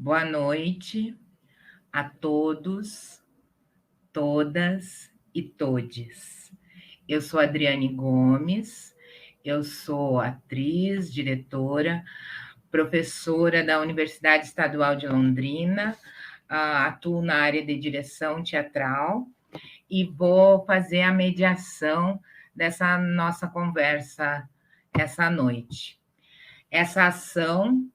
Boa noite a todos, todas e todes. Eu sou Adriane Gomes, eu sou atriz, diretora, professora da Universidade Estadual de Londrina, atuo na área de direção teatral e vou fazer a mediação dessa nossa conversa essa noite. Essa ação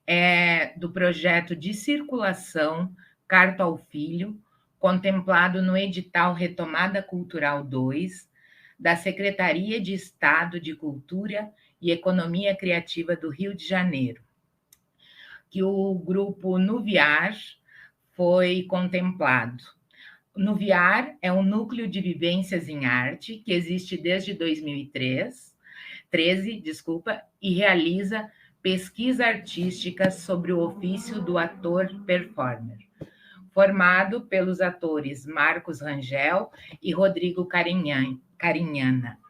é do projeto de circulação Carta ao Filho, contemplado no edital Retomada Cultural 2, da Secretaria de Estado de Cultura e Economia Criativa do Rio de Janeiro, que o grupo Nuviar foi contemplado. Nuviar é um núcleo de vivências em arte que existe desde 2013, e realiza pesquisa artística sobre o ofício do ator-performer, formado pelos atores Marcos Rangel e Rodrigo Carignana.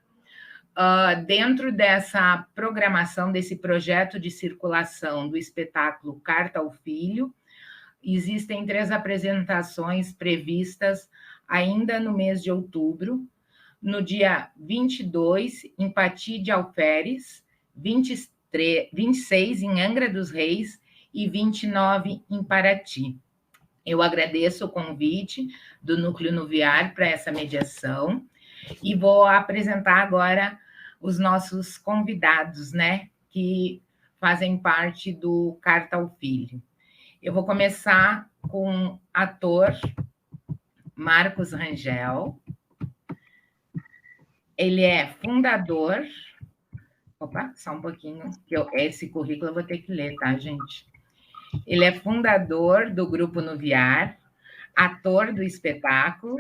Dentro dessa programação, desse projeto de circulação do espetáculo Carta ao Filho, existem 3 apresentações previstas ainda no mês de outubro, no dia 22, em Pati de Alferes, 26 em Angra dos Reis e 29 em Paraty. Eu agradeço o convite do Núcleo Nuviar para essa mediação e vou apresentar agora os nossos convidados, né, que fazem parte do Carta ao Filho. Eu vou começar com o ator Marcos Rangel. Ele é fundador... Opa, só um pouquinho, que esse currículo eu vou ter que ler, tá, gente? Ele é fundador do Grupo Nuviar, ator do espetáculo,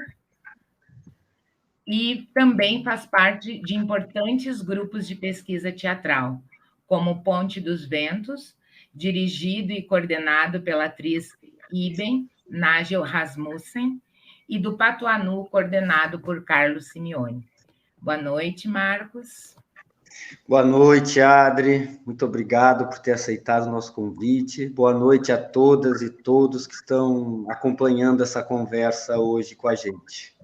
e também faz parte de importantes grupos de pesquisa teatral, como Ponte dos Ventos, dirigido e coordenado pela atriz Iben Nagel Rasmussen, e do Patuanu, coordenado por Carlos Simeone. Boa noite, Marcos. Boa noite, Adri. Muito obrigado por ter aceitado o nosso convite. Boa noite a todas e todos que estão acompanhando essa conversa hoje com a gente.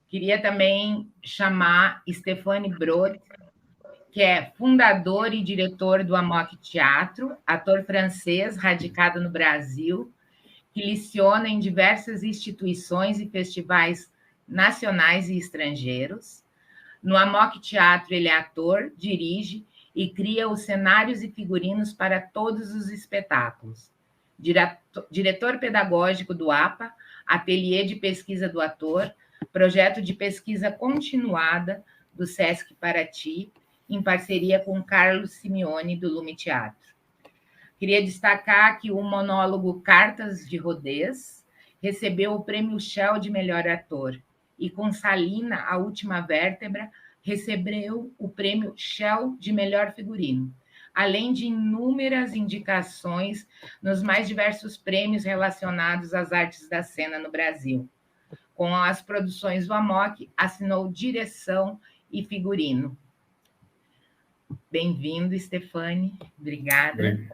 Queria também chamar Stéphane Brod, que é fundador e diretor do Amok Teatro, ator francês radicado no Brasil, que leciona em diversas instituições e festivais nacionais e estrangeiros. No Amok Teatro, ele é ator, dirige e cria os cenários e figurinos para todos os espetáculos. Diretor pedagógico do APA, Ateliê de Pesquisa do Ator, projeto de pesquisa continuada do Sesc Paraty, em parceria com Carlos Simeone, do Lume Teatro. Queria destacar que o monólogo Cartas de Rodez recebeu o Prêmio Shell de Melhor Ator, e com Salina, A Última Vértebra, recebeu o Prêmio Shell de Melhor Figurino, além de inúmeras indicações nos mais diversos prêmios relacionados às artes da cena no Brasil. Com as produções do Amok, assinou direção e figurino. Bem-vindo, Stéphane. Obrigada.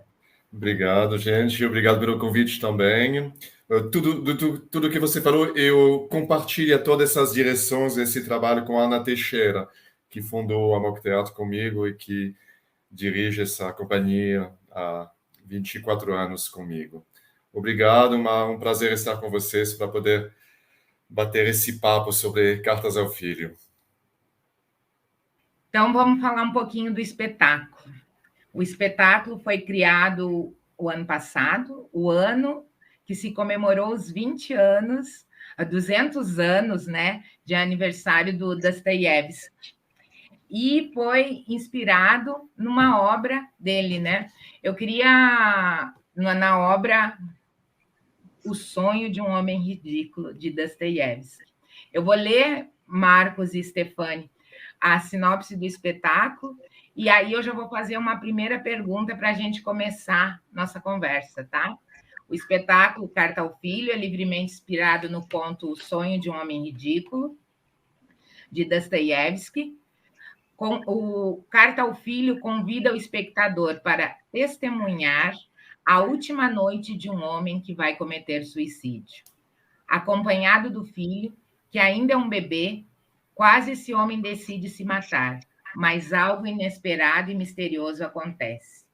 Obrigado, gente. Obrigado pelo convite também. Tudo que você falou, eu compartilho todas essas direções, esse trabalho com a Ana Teixeira, que fundou o Amok Teatro comigo e que dirige essa companhia há 24 anos comigo. Obrigado, um prazer estar com vocês para poder bater esse papo sobre Cartas ao Filho. Então, vamos falar um pouquinho do espetáculo. O espetáculo foi criado o ano passado, o ano que se comemorou os 20 anos, 200 anos, né, de aniversário do Dostoiévski. E foi inspirado numa obra dele, né? Eu queria, na obra O Sonho de um Homem Ridículo, de Dostoiévski. Eu vou ler, Marcos e Stéphane, a sinopse do espetáculo, e aí eu já vou fazer uma primeira pergunta para a gente começar nossa conversa, tá? O espetáculo Carta ao Filho é livremente inspirado no conto O Sonho de um Homem Ridículo, de Dostoiévski. O Carta ao Filho convida o espectador para testemunhar A última noite de um homem que vai cometer suicídio. Acompanhado do filho, que ainda é um bebê, quase esse homem decide se matar, mas algo inesperado e misterioso acontece.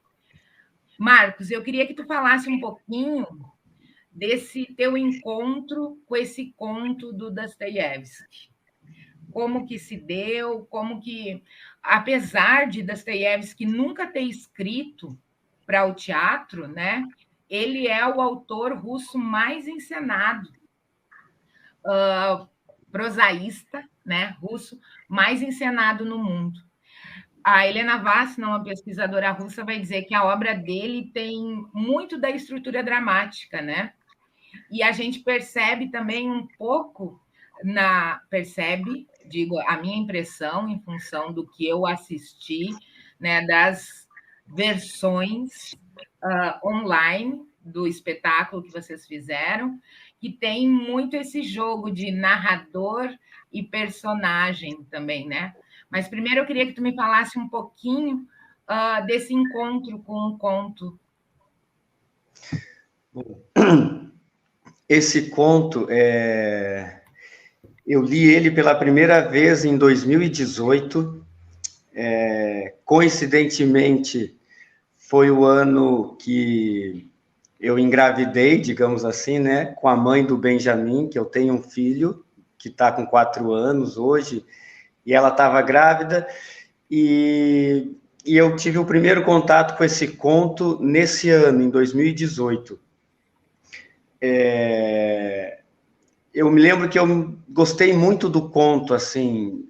Marcos, eu queria que tu falasse um pouquinho desse teu encontro com esse conto do Dostoiévski. Como que se deu, como que, apesar de Dostoiévski nunca ter escrito para o teatro, né, ele é o autor russo mais encenado, prosaísta, né, russo, mais encenado no mundo. A Helena Vassina, uma pesquisadora russa, vai dizer que a obra dele tem muito da estrutura dramática, né? E a gente percebe também um pouco digo, a minha impressão em função do que eu assisti, né, das versões online do espetáculo que vocês fizeram, que tem muito esse jogo de narrador e personagem também, né? Mas primeiro eu queria que tu me falasse um pouquinho desse encontro com o conto. Esse conto, eu li ele pela primeira vez em 2018. Coincidentemente, foi o ano que eu engravidei, digamos assim, né, com a mãe do Benjamin, que eu tenho um filho que está com 4 anos hoje, e ela estava grávida, e eu tive o primeiro contato com esse conto nesse ano, em 2018. Eu me lembro que eu gostei muito do conto, assim,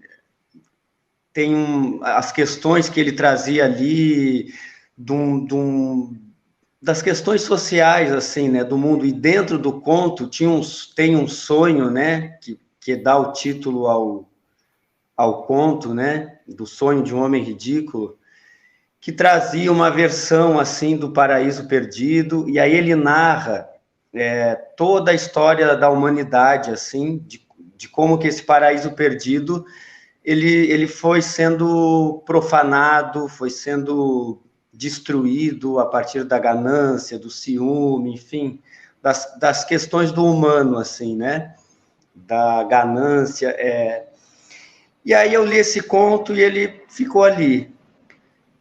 tem as questões que ele trazia ali, das questões sociais, assim, né, do mundo, e dentro do conto tem um sonho, né, que dá o título ao conto, né, do sonho de um homem ridículo, que trazia uma versão, assim, do paraíso perdido, e aí ele narra toda a história da humanidade, assim, de como que esse paraíso perdido, ele foi sendo profanado, foi sendo destruído a partir da ganância, do ciúme, enfim, das questões do humano, assim, né? Da ganância. E aí eu li esse conto e ele ficou ali.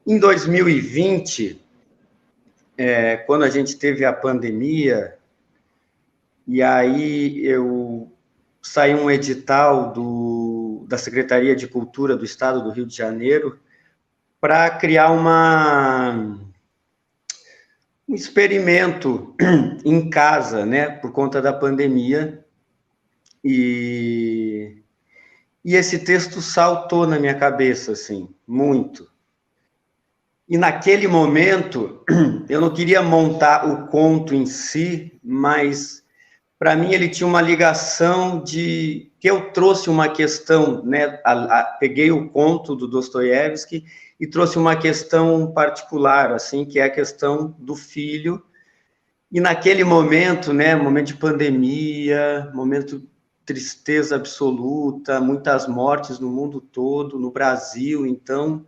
Em 2020, quando a gente teve a pandemia, e aí saiu um edital da Secretaria de Cultura do Estado do Rio de Janeiro para criar um experimento em casa, né, por conta da pandemia, e esse texto saltou na minha cabeça, assim, muito. E naquele momento, eu não queria montar o conto em si, mas para mim ele tinha uma ligação que eu trouxe uma questão, né? Peguei o conto do Dostoiévski e trouxe uma questão particular, assim, que é a questão do filho. E naquele momento, né, momento de pandemia, momento de tristeza absoluta, muitas mortes no mundo todo, no Brasil, então.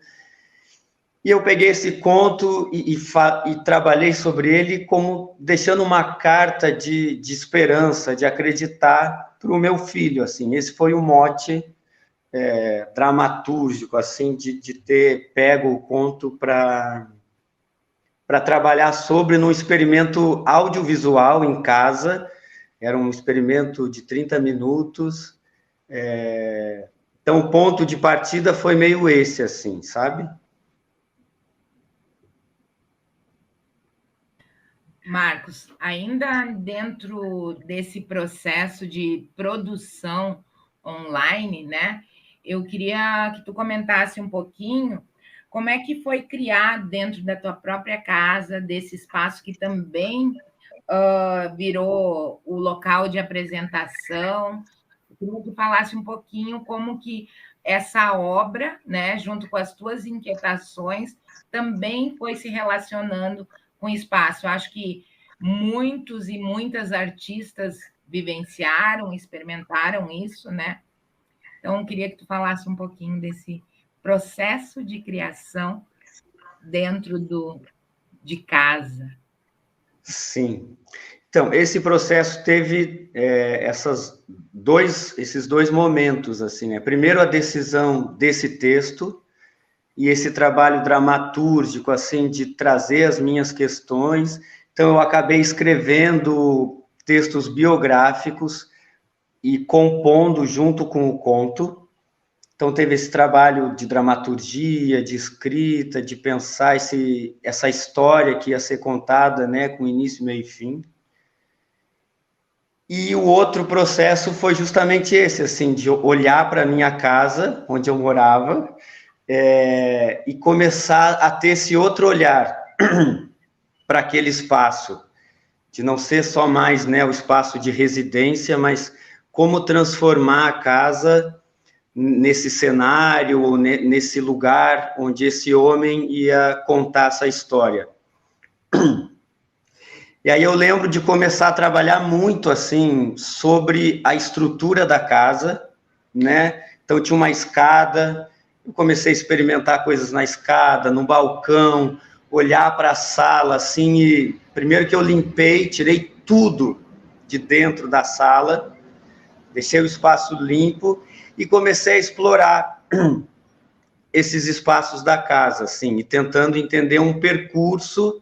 E eu peguei esse conto e trabalhei sobre ele como deixando uma carta de esperança, de acreditar para o meu filho, assim. Esse foi o mote dramatúrgico, assim, de ter pego o conto para trabalhar sobre num experimento audiovisual em casa. Era um experimento de 30 minutos. Então, o ponto de partida foi meio esse, assim, sabe? Marcos, ainda dentro desse processo de produção online, né? Eu queria que tu comentasse um pouquinho como é que foi criar dentro da tua própria casa, desse espaço que também virou o local de apresentação. Eu queria que tu falasse um pouquinho como que essa obra, né, junto com as tuas inquietações, também foi se relacionando com o espaço. Eu acho que muitos e muitas artistas vivenciaram, experimentaram isso, né? Então, eu queria que tu falasse um pouquinho desse processo de criação dentro de casa. Sim. Então, esse processo teve esses dois momentos, assim, né? Primeiro, a decisão desse texto e esse trabalho dramatúrgico, assim, de trazer as minhas questões. Então, eu acabei escrevendo textos biográficos e compondo junto com o conto. Então, teve esse trabalho de dramaturgia, de escrita, de pensar essa história que ia ser contada, né, com início, meio e fim. E o outro processo foi justamente esse, assim, de olhar para a minha casa, onde eu morava, e começar a ter esse outro olhar para aquele espaço, de não ser só mais, né, o espaço de residência, mas como transformar a casa nesse cenário, ou nesse lugar onde esse homem ia contar essa história. E aí eu lembro de começar a trabalhar muito, assim, sobre a estrutura da casa, né? Então tinha uma escada, eu comecei a experimentar coisas na escada, no balcão, olhar para a sala, assim, e primeiro que eu limpei, tirei tudo de dentro da sala, deixei o espaço limpo e comecei a explorar esses espaços da casa, assim, e tentando entender um percurso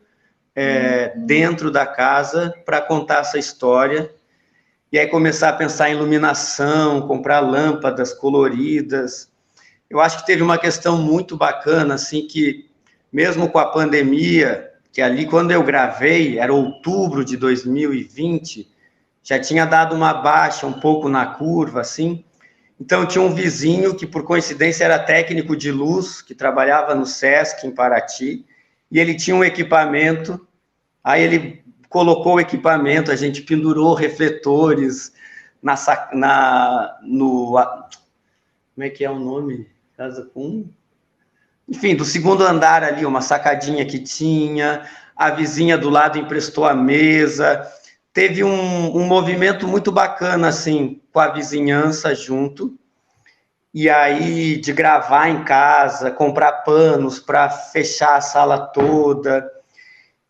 dentro da casa para contar essa história. E aí começar a pensar em iluminação, comprar lâmpadas coloridas. Eu acho que teve uma questão muito bacana, assim, que mesmo com a pandemia, que ali quando eu gravei, era outubro de 2020, já tinha dado uma baixa um pouco na curva, assim. Então tinha um vizinho que, por coincidência, era técnico de luz, que trabalhava no Sesc, em Paraty, e ele tinha um equipamento. Aí ele colocou o equipamento, a gente pendurou refletores como é que é o nome? Casa com... Enfim, do segundo andar ali, uma sacadinha que tinha, a vizinha do lado emprestou a mesa, teve um movimento muito bacana, assim, com a vizinhança junto, e aí de gravar em casa, comprar panos para fechar a sala toda.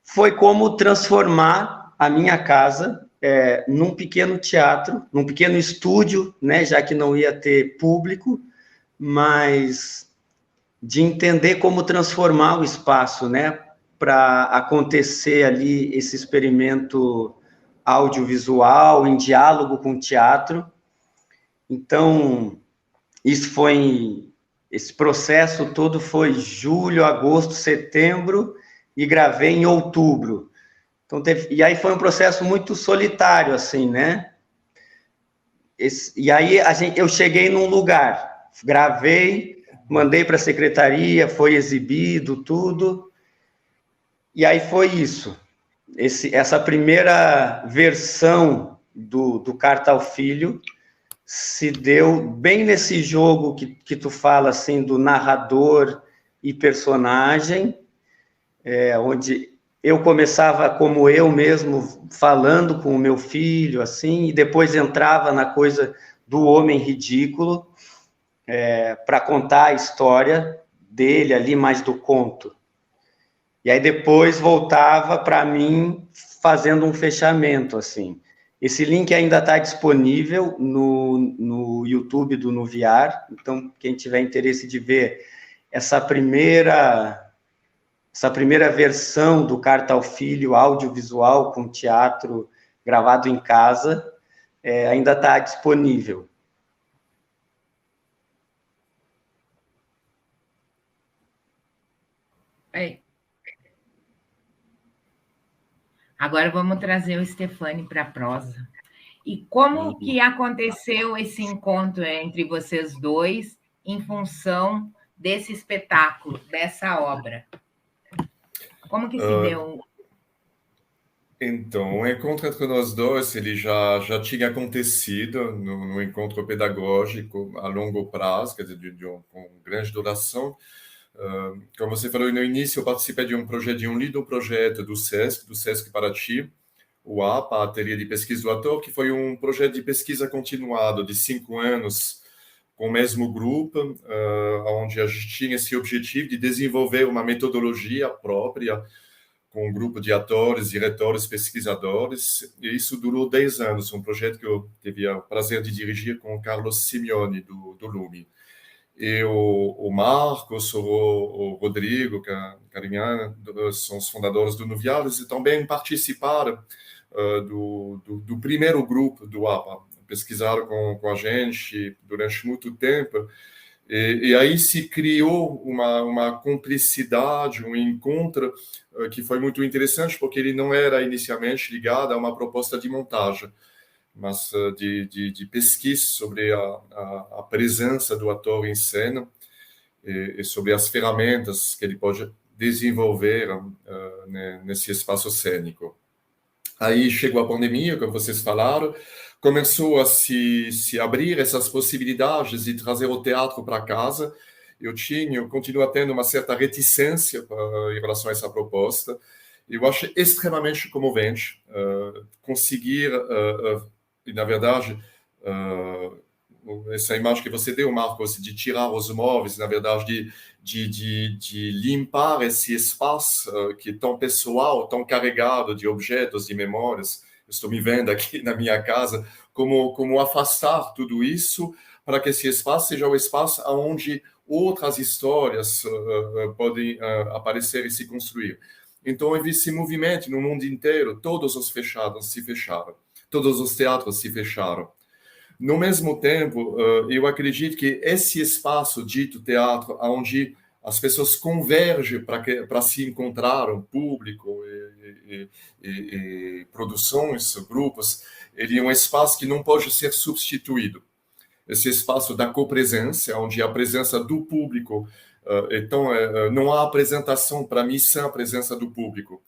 Foi como transformar a minha casa num pequeno teatro, num pequeno estúdio, né, já que não ia ter público, mas de entender como transformar o espaço, né, para acontecer ali esse experimento audiovisual em diálogo com o teatro. Então, esse processo todo foi julho, agosto, setembro, e gravei em outubro. Então, e aí foi um processo muito solitário, assim, né? E aí eu cheguei num lugar, gravei, mandei para a secretaria, foi exibido, tudo, e aí foi isso. Essa primeira versão do Carta ao Filho se deu bem nesse jogo que tu fala, assim, do narrador e personagem, onde eu começava como eu mesmo, falando com o meu filho, assim, e depois entrava na coisa do homem ridículo, para contar a história dele ali, mais do conto. E aí depois voltava para mim fazendo um fechamento, assim. Esse link ainda está disponível no YouTube do Nuviar, então quem tiver interesse de ver essa primeira versão do Carta ao Filho, audiovisual com teatro gravado em casa, ainda está disponível. Agora vamos trazer o Stefani para a prosa. E como que aconteceu esse encontro entre vocês dois em função desse espetáculo, dessa obra? Como que se deu? Então, o encontro entre nós dois, ele já tinha acontecido no encontro pedagógico a longo prazo, quer dizer, com grande duração. Como você falou no início, eu participei de um lindo projeto do SESC Paraty, o APA, Ateliê de Pesquisa do Ator, que foi um projeto de pesquisa continuado de 5 anos com o mesmo grupo, onde a gente tinha esse objetivo de desenvolver uma metodologia própria com um grupo de atores, diretores, pesquisadores, e isso durou 10 anos, um projeto que eu tive o prazer de dirigir com o Carlos Simeone, do Lume. E o Marcos, o Rodrigo Carignano, são os fundadores do Nuviales, e também participaram do primeiro grupo do APA. Pesquisaram com a gente durante muito tempo, e aí se criou uma cumplicidade, um encontro que foi muito interessante, porque ele não era inicialmente ligado a uma proposta de montagem, mas de pesquisa sobre a presença do ator em cena e sobre as ferramentas que ele pode desenvolver nesse espaço cênico. Aí chegou a pandemia, como vocês falaram, começou a se abrir essas possibilidades de trazer o teatro para casa. Eu continuo tendo uma certa reticência em relação a essa proposta. Eu acho extremamente comovente conseguir, e na verdade, essa imagem que você deu, Marcos, de tirar os móveis, na verdade, de limpar esse espaço que é tão pessoal, tão carregado de objetos, de memórias. Estou me vendo aqui na minha casa, como afastar tudo isso para que esse espaço seja o espaço onde outras histórias podem aparecer e se construir. Então, eu vi esse movimento no mundo inteiro, todos os fechados se fecharam, todos os teatros se fecharam. No mesmo tempo, eu acredito que esse espaço dito teatro, onde as pessoas convergem para se encontrar, um público e produções, grupos, ele é um espaço que não pode ser substituído. Esse espaço da copresença, onde a presença do público, então não há apresentação para mim sem a presença do público.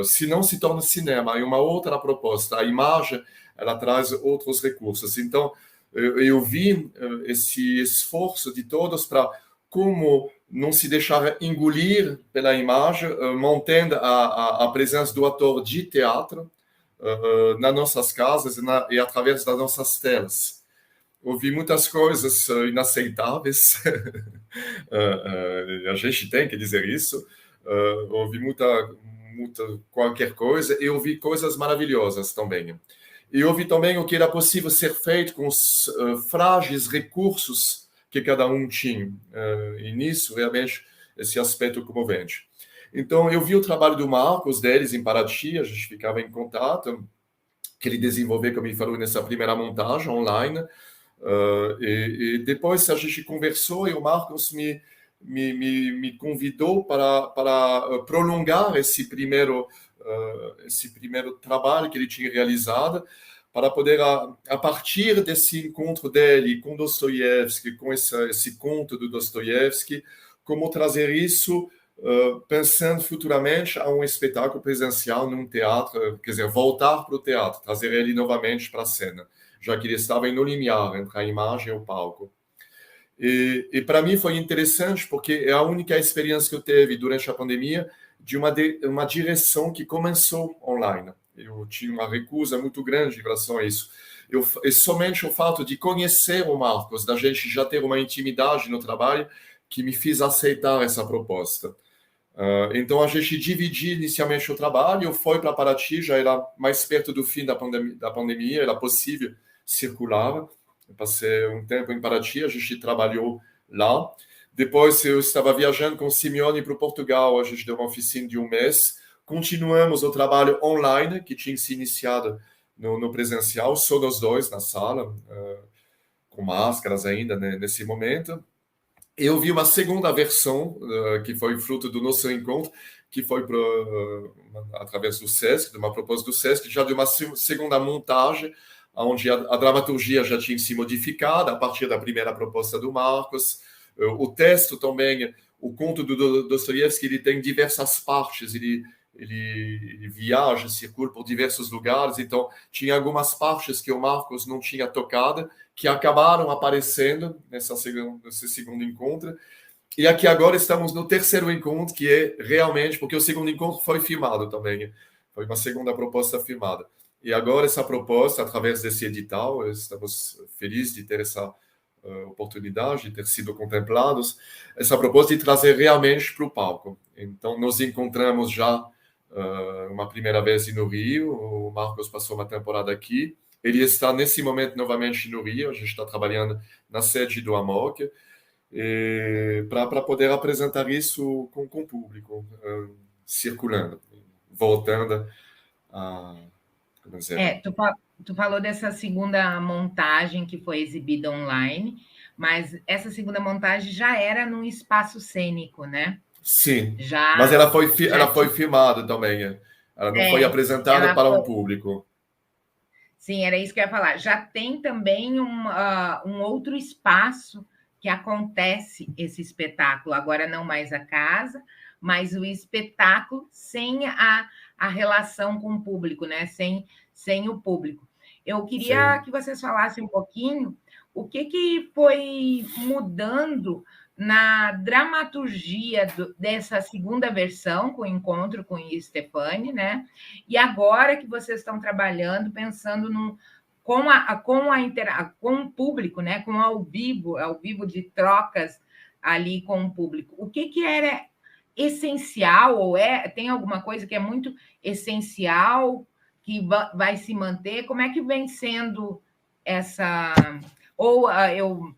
Senão se torna cinema, é uma outra proposta. A imagem, ela traz outros recursos. Então, eu vi esse esforço de todos para como não se deixar engolir pela imagem, mantendo a presença do ator de teatro nas nossas casas e através das nossas telas. Ouvi muitas coisas inaceitáveis, a gente tem que dizer isso, ouvi muita qualquer coisa, e ouvi coisas maravilhosas também. E ouvi também o que era possível ser feito com os frágeis recursos que cada um tinha. E nisso, realmente, esse aspecto comovente. Então, eu vi o trabalho do Marcos, deles em Paraty, a gente ficava em contato, que ele desenvolveu, como ele falou, nessa primeira montagem online. E depois a gente conversou e o Marcos me convidou para prolongar esse primeiro trabalho que ele tinha realizado, para poder, a partir desse encontro dele com Dostoiévski, com esse conto do Dostoiévski, como trazer isso, pensando futuramente a um espetáculo presencial num teatro, quer dizer, voltar para o teatro, trazer ele novamente para a cena, já que ele estava no limiar entre a imagem e o palco. E para mim foi interessante, porque é a única experiência que eu tive durante a pandemia de uma direção que começou online. Eu tinha uma recusa muito grande em relação a isso. E somente o fato de conhecer o Marcos, da gente já ter uma intimidade no trabalho, que me fez aceitar essa proposta. Então a gente dividiu inicialmente o trabalho, eu fui para Paraty, já era mais perto do fim da pandemia, era possível circular. Eu passei um tempo em Paraty, a gente trabalhou lá. Depois eu estava viajando com o Simeone para Portugal, a gente deu uma oficina de um mês. Continuamos o trabalho online, que tinha se iniciado no presencial, só nós dois na sala, com máscaras ainda nesse momento. Eu vi uma segunda versão, que foi fruto do nosso encontro, que foi através do SESC, de uma proposta do SESC, já de uma segunda montagem, onde a dramaturgia já tinha se modificado a partir da primeira proposta do Marcos. O texto também, o conto do Dostoiévski, ele tem diversas partes, ele viaja, circula por diversos lugares, então tinha algumas partes que o Marcos não tinha tocado, que acabaram aparecendo nesse segundo encontro. E aqui agora estamos no terceiro encontro, que é realmente, porque o segundo encontro foi filmado também, foi uma segunda proposta filmada. E agora essa proposta, através desse edital, estamos felizes de ter essa oportunidade, de ter sido contemplados, essa proposta de trazer realmente para o palco. Então, nos encontramos já uma primeira vez no Rio. O Marcos passou uma temporada aqui. Ele está, nesse momento, novamente no Rio. A gente está trabalhando na sede do AMOC para poder apresentar isso com o público, circulando, voltando a... Como dizer? Tu falou dessa segunda montagem que foi exibida online, mas essa segunda montagem já era num espaço cênico, né? Sim, mas ela foi filmada também. Ela não foi apresentada para um público. Sim, era isso que eu ia falar. Já tem também um outro espaço que acontece esse espetáculo. Agora não mais a casa, mas o espetáculo sem a relação com o público, né? Sem o público. Eu queria que vocês falassem um pouquinho o que foi mudando na dramaturgia dessa segunda versão, com o encontro com o Stefani, né? E agora que vocês estão trabalhando, pensando com o público, né? Com ao vivo de trocas ali com o público. O que era essencial, ou tem alguma coisa que é muito essencial, que vai se manter? Como é que vem sendo essa... Ou eu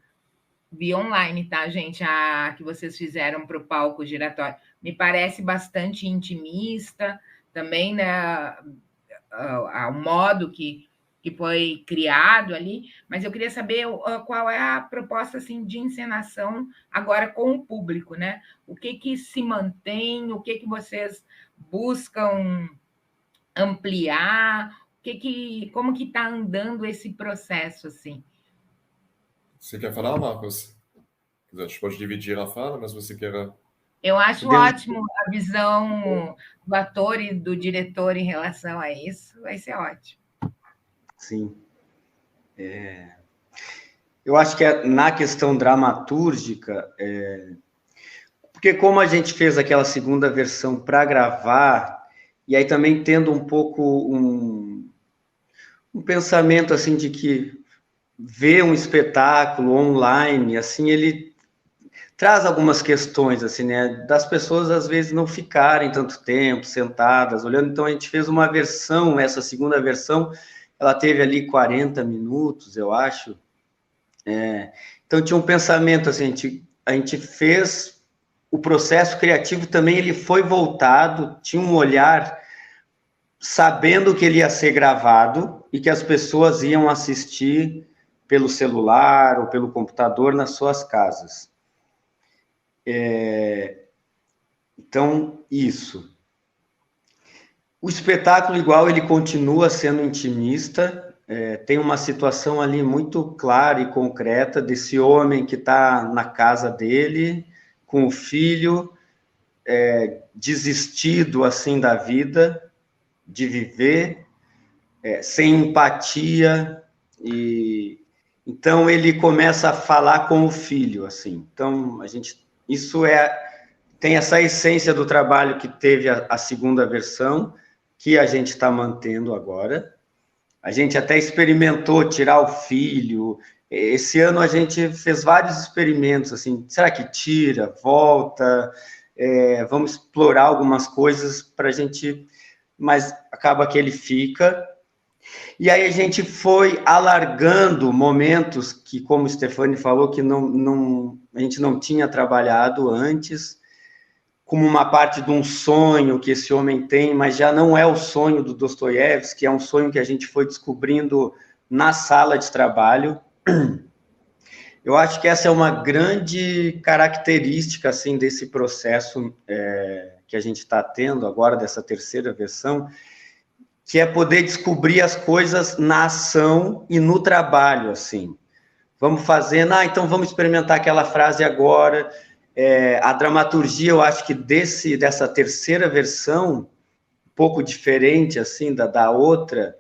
vi online, tá, gente? A que vocês fizeram para o palco giratório. Me parece bastante intimista também, né? O modo que foi criado ali, mas eu queria saber qual é a proposta assim, de encenação agora com o público, né? O que se mantém, o que vocês buscam ampliar, como que está andando esse processo, assim? Você quer falar, Marcos? A gente pode dividir a fala, mas você quer... Eu acho ótimo a visão do ator e do diretor em relação a isso, vai ser ótimo. Sim. Eu acho que na questão dramatúrgica, porque como a gente fez aquela segunda versão para gravar, e aí também tendo um pouco um pensamento assim de que ver um espetáculo online, assim, ele traz algumas questões, assim, né, das pessoas às vezes não ficarem tanto tempo sentadas, olhando. Então a gente fez uma versão, essa segunda versão, ela teve ali 40 minutos, eu acho. Então tinha um pensamento, assim, a gente fez o processo criativo também, ele foi voltado, tinha um olhar sabendo que ele ia ser gravado e que as pessoas iam assistir pelo celular ou pelo computador nas suas casas. Então, isso. O espetáculo, igual, ele continua sendo intimista, tem uma situação ali muito clara e concreta desse homem que está na casa dele, com o filho, desistido, assim, da vida, de viver, sem empatia, e então ele começa a falar com o filho, assim. Então, isso tem essa essência do trabalho que teve a segunda versão, que a gente está mantendo agora. A gente até experimentou tirar o filho. Esse ano a gente fez vários experimentos, assim, será que tira, volta? Vamos explorar algumas coisas para a gente, mas acaba que ele fica. E aí a gente foi alargando momentos que, como o Stefani falou, que a gente não tinha trabalhado antes, como uma parte de um sonho que esse homem tem, mas já não é o sonho do Dostoiévski, é um sonho que a gente foi descobrindo na sala de trabalho. Eu acho que essa é uma grande característica, assim, desse processo que a gente está tendo agora, dessa terceira versão, que é poder descobrir as coisas na ação e no trabalho, assim. Vamos fazendo, então vamos experimentar aquela frase agora. A dramaturgia, eu acho que dessa terceira versão, um pouco diferente, assim, da outra,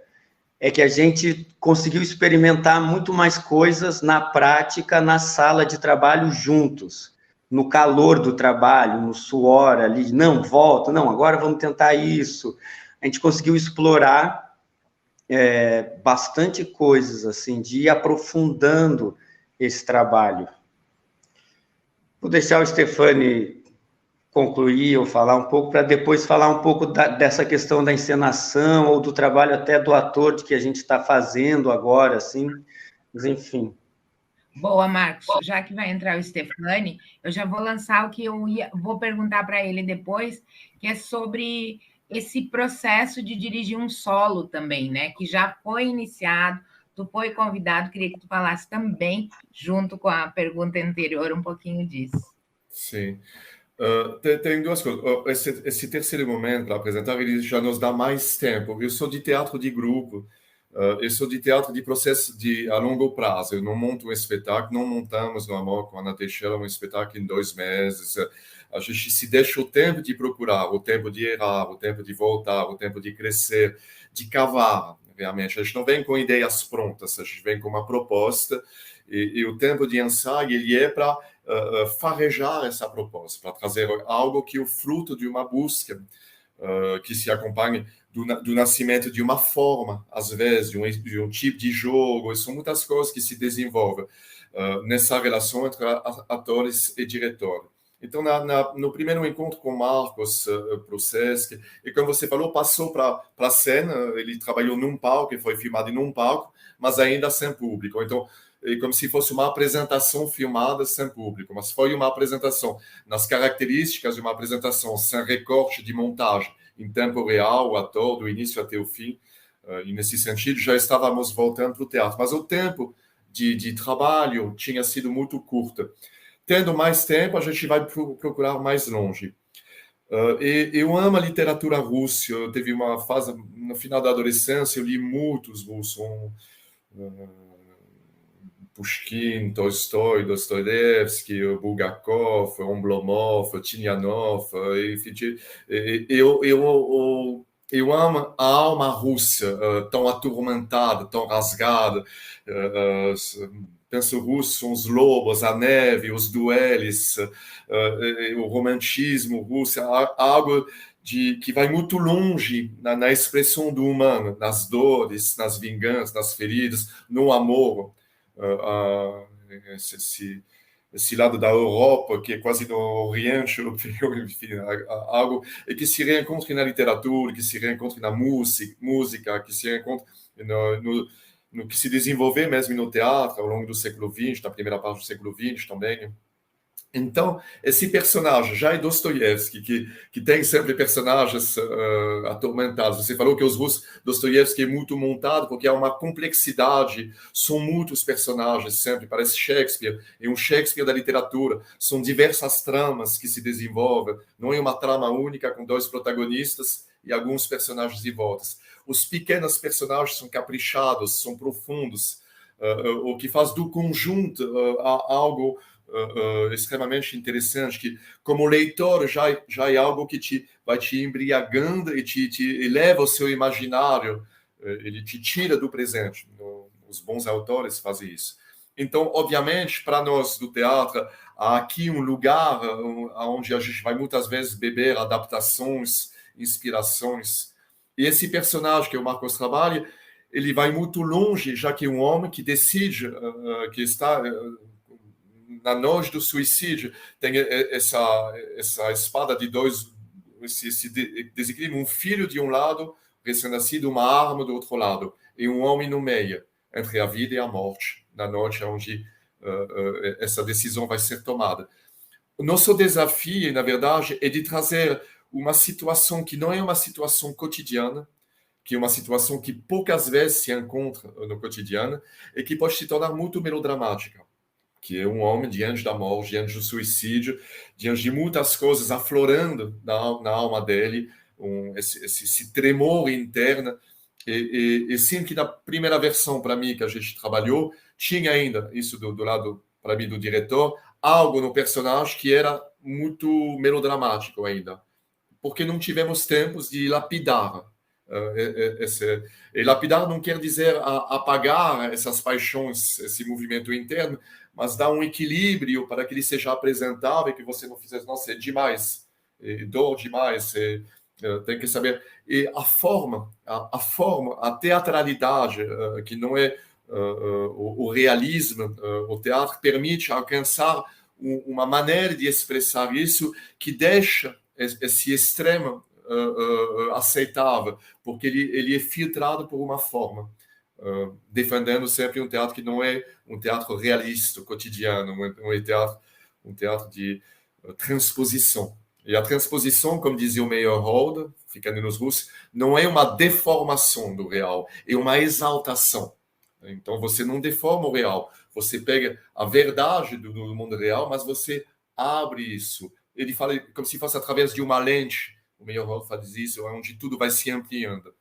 é que a gente conseguiu experimentar muito mais coisas na prática, na sala de trabalho juntos, no calor do trabalho, no suor ali, não, volta, não, agora vamos tentar isso. A gente conseguiu explorar bastante coisas, assim, de ir aprofundando esse trabalho. Vou deixar o Stefani concluir ou falar um pouco, para depois falar um pouco dessa questão da encenação ou do trabalho até do ator de que a gente está fazendo agora, assim, mas enfim. Boa, Marcos. Já que vai entrar o Stefani, eu já vou lançar o que vou perguntar para ele depois, que é sobre esse processo de dirigir um solo também, né? Que já foi iniciado, tu foi convidado, queria que tu falasse também, junto com a pergunta anterior, um pouquinho disso. Sim. Tem duas coisas. Esse terceiro momento para apresentar, ele já nos dá mais tempo. Eu sou de teatro de grupo, eu sou de teatro de processo a longo prazo. Eu não monto um espetáculo, não montamos no Amor com a Ana Teixeira um espetáculo em 2 meses. A gente se deixa o tempo de procurar, o tempo de errar, o tempo de voltar, o tempo de crescer, de cavar, realmente. A gente não vem com ideias prontas, a gente vem com uma proposta e o tempo de ensaio ele é para farejar essa proposta, para trazer algo que é o fruto de uma busca que se acompanha do nascimento de uma forma, às vezes, de um tipo de jogo. E são muitas coisas que se desenvolvem nessa relação entre atores e diretor. Então, no primeiro encontro com Marcos para o Sesc, e como você falou, passou para a cena, ele trabalhou num palco, e foi filmado em um palco, mas ainda sem público. Então, é como se fosse uma apresentação filmada sem público, mas foi uma apresentação nas características de uma apresentação sem recorte de montagem, em tempo real, o ator, do início até o fim, e nesse sentido já estávamos voltando para o teatro. Mas o tempo de trabalho tinha sido muito curto. Tendo mais tempo, a gente vai procurar mais longe. Eu amo a literatura russa. Eu teve uma fase, no final da adolescência, eu li muitos russos. Pushkin, Tolstói, Dostoiévski, Bulgakov, Oblomov, Tinianov, enfim, eu amo a alma russa, tão atormentada, tão rasgada. Penso russo, são os lobos, a neve, os duelos, o romantismo russo, algo que vai muito longe na expressão do humano, nas dores, nas vinganças, nas feridas, no amor. Esse lado da Europa, que é quase no Oriente Europeu, enfim, algo que se reencontra na literatura, que se reencontra na música, que se reencontra no que se desenvolveu mesmo no teatro ao longo do século XX, na primeira parte do século XX também. Então, esse personagem, já é Dostoiévski, que tem sempre personagens atormentados. Você falou que os russos, Dostoiévski é muito montado, porque há uma complexidade, são muitos personagens sempre, parece Shakespeare, é um Shakespeare da literatura, são diversas tramas que se desenvolvem, não é uma trama única com 2 protagonistas e alguns personagens de voltas. Os pequenos personagens são caprichados, são profundos, o que faz do conjunto algo extremamente interessante, que como leitor já é algo que vai te embriagando e te eleva o seu imaginário, ele te tira do presente. Os bons autores fazem isso. Então, obviamente, para nós do teatro, há aqui um lugar onde a gente vai muitas vezes beber adaptações, inspirações. E esse personagem que o Marcos trabalha, ele vai muito longe, já que é um homem que decide, que está na noite do suicídio, tem essa espada de 2, esse desequilíbrio, um filho de um lado, recém-nascido, uma arma do outro lado, e um homem no meio, entre a vida e a morte, na noite onde essa decisão vai ser tomada. O nosso desafio, na verdade, é de trazer uma situação que não é uma situação cotidiana, que é uma situação que poucas vezes se encontra no cotidiano e que pode se tornar muito melodramática, que é um homem diante da morte, diante do suicídio, diante de muitas coisas aflorando na alma dele, esse tremor interno. E sim que na primeira versão, para mim, que a gente trabalhou, tinha ainda isso do lado, para mim, do diretor, algo no personagem que era muito melodramático ainda, porque não tivemos tempos de lapidar. E lapidar não quer dizer apagar essas paixões, esse movimento interno, mas dar um equilíbrio para que ele seja apresentável e que você não fizesse, nossa, é demais, dor demais, tem que saber. E a forma, a teatralidade, que não é o realismo, o teatro permite alcançar uma maneira de expressar isso que deixa esse extremo aceitável, porque ele é filtrado por uma forma, defendendo sempre um teatro que não é um teatro realista, cotidiano, um teatro de transposição. E a transposição, como dizia o Meyerhold, ficando nos russos, não é uma deformação do real, é uma exaltação. Então, você não deforma o real, você pega a verdade do mundo real, mas você abre isso. Ele fala como se fosse através de uma lente. O Meyerhold faz isso, onde tudo vai se ampliando.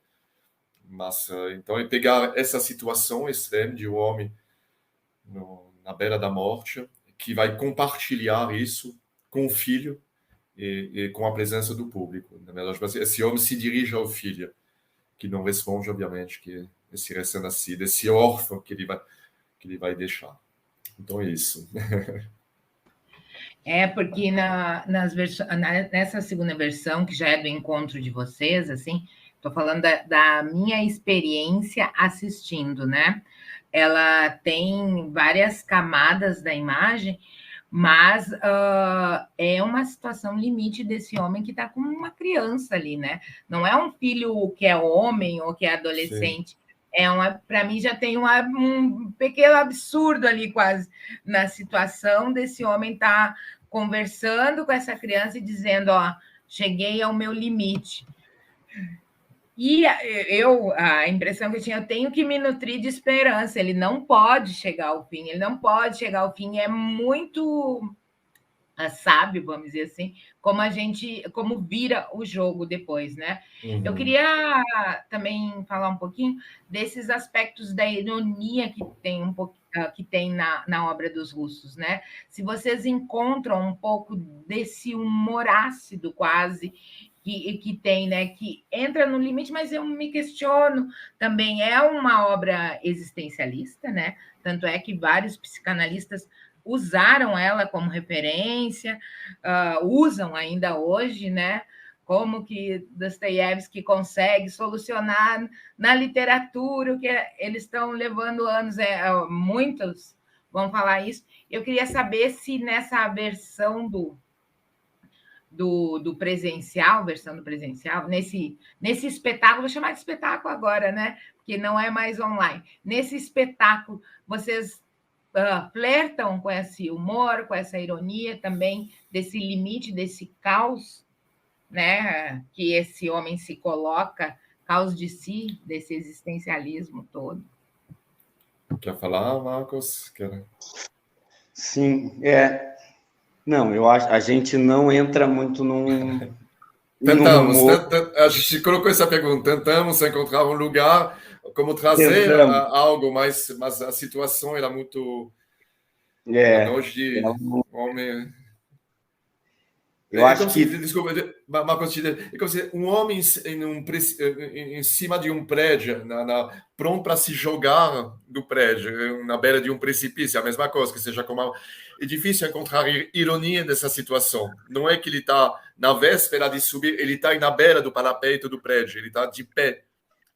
Mas, então, é pegar essa situação extrema de um homem na beira da morte, que vai compartilhar isso com o filho e com a presença do público. Na verdade, esse homem se dirige ao filho, que não responde, obviamente, que esse recém-nascido, esse órfão que ele vai deixar. Então, é isso. Porque nessa segunda versão, que já é do encontro de vocês, assim, estou falando da minha experiência assistindo, né? Ela tem várias camadas da imagem, mas é uma situação limite desse homem que está com uma criança ali, né? Não é um filho que é homem ou que é adolescente. Sim. Para mim, já tem um pequeno absurdo ali, quase, na situação desse homem estar conversando com essa criança e dizendo: ó, cheguei ao meu limite. E a impressão que eu tenho que me nutrir de esperança. Ele não pode chegar ao fim, É muito sábio, vamos dizer assim, como vira o jogo depois, né? Uhum. Eu queria também falar um pouquinho desses aspectos da ironia que tem na obra dos russos, né? Se vocês encontram um pouco desse humor ácido quase que tem, né? Que entra no limite, mas eu me questiono também. É uma obra existencialista, né? Tanto é que vários psicanalistas usaram ela como referência, usam ainda hoje, né? Como que Dostoiévski consegue solucionar na literatura o que eles estão levando anos, muitos vão falar isso. Eu queria saber se nessa versão do presencial, nesse espetáculo, vou chamar de espetáculo agora, né? Porque não é mais online. Nesse espetáculo, vocês flertam com esse humor, com essa ironia também, desse limite, desse caos, né, que esse homem se coloca, caos de si, desse existencialismo todo. Quer falar, Marcos? Sim, Não, eu acho a gente não entra muito num... Tentamos, a gente colocou essa pergunta, tentamos encontrar um lugar, como trazer algo, mas a situação era muito... Hoje, homem... Eu acho que... Desculpa, Marcos, é como se um homem em cima de um prédio, pronto para se jogar do prédio, na beira de um precipício, a mesma coisa, que seja como... É difícil encontrar ironia dessa situação. Não é que ele está na véspera de subir, ele está na beira do parapeito do prédio, ele está de pé.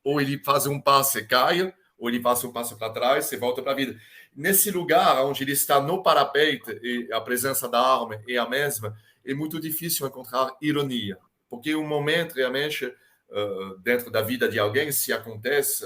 Ou ele faz um passo e cai, ou ele passa um passo para trás e volta para a vida. Nesse lugar onde ele está no parapeito, e a presença da arma é a mesma, é muito difícil encontrar ironia, porque um momento realmente dentro da vida de alguém se acontece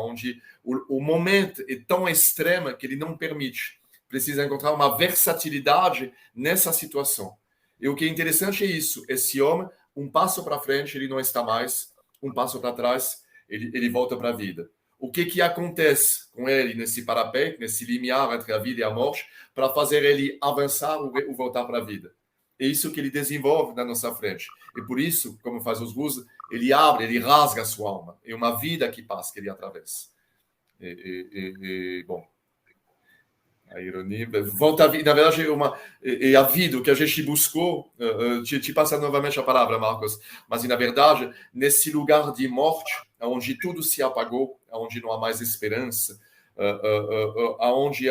onde o momento é tão extremo que ele não permite. Precisa encontrar uma versatilidade nessa situação. E o que é interessante é isso, esse homem, um passo para frente, ele não está mais, um passo para trás, ele volta para a vida. O que acontece com ele nesse parapeito, nesse limiar entre a vida e a morte, para fazer ele avançar ou voltar para a vida? É isso que ele desenvolve na nossa frente. E por isso, como faz os russos, ele abre, ele rasga a sua alma. É uma vida que passa, que ele atravessa. Bom, a ironia volta a vida. Na verdade, é a vida, o que a gente buscou. Te passa novamente a palavra, Marcos. Mas, na verdade, nesse lugar de morte, onde tudo se apagou, onde não há mais esperança, onde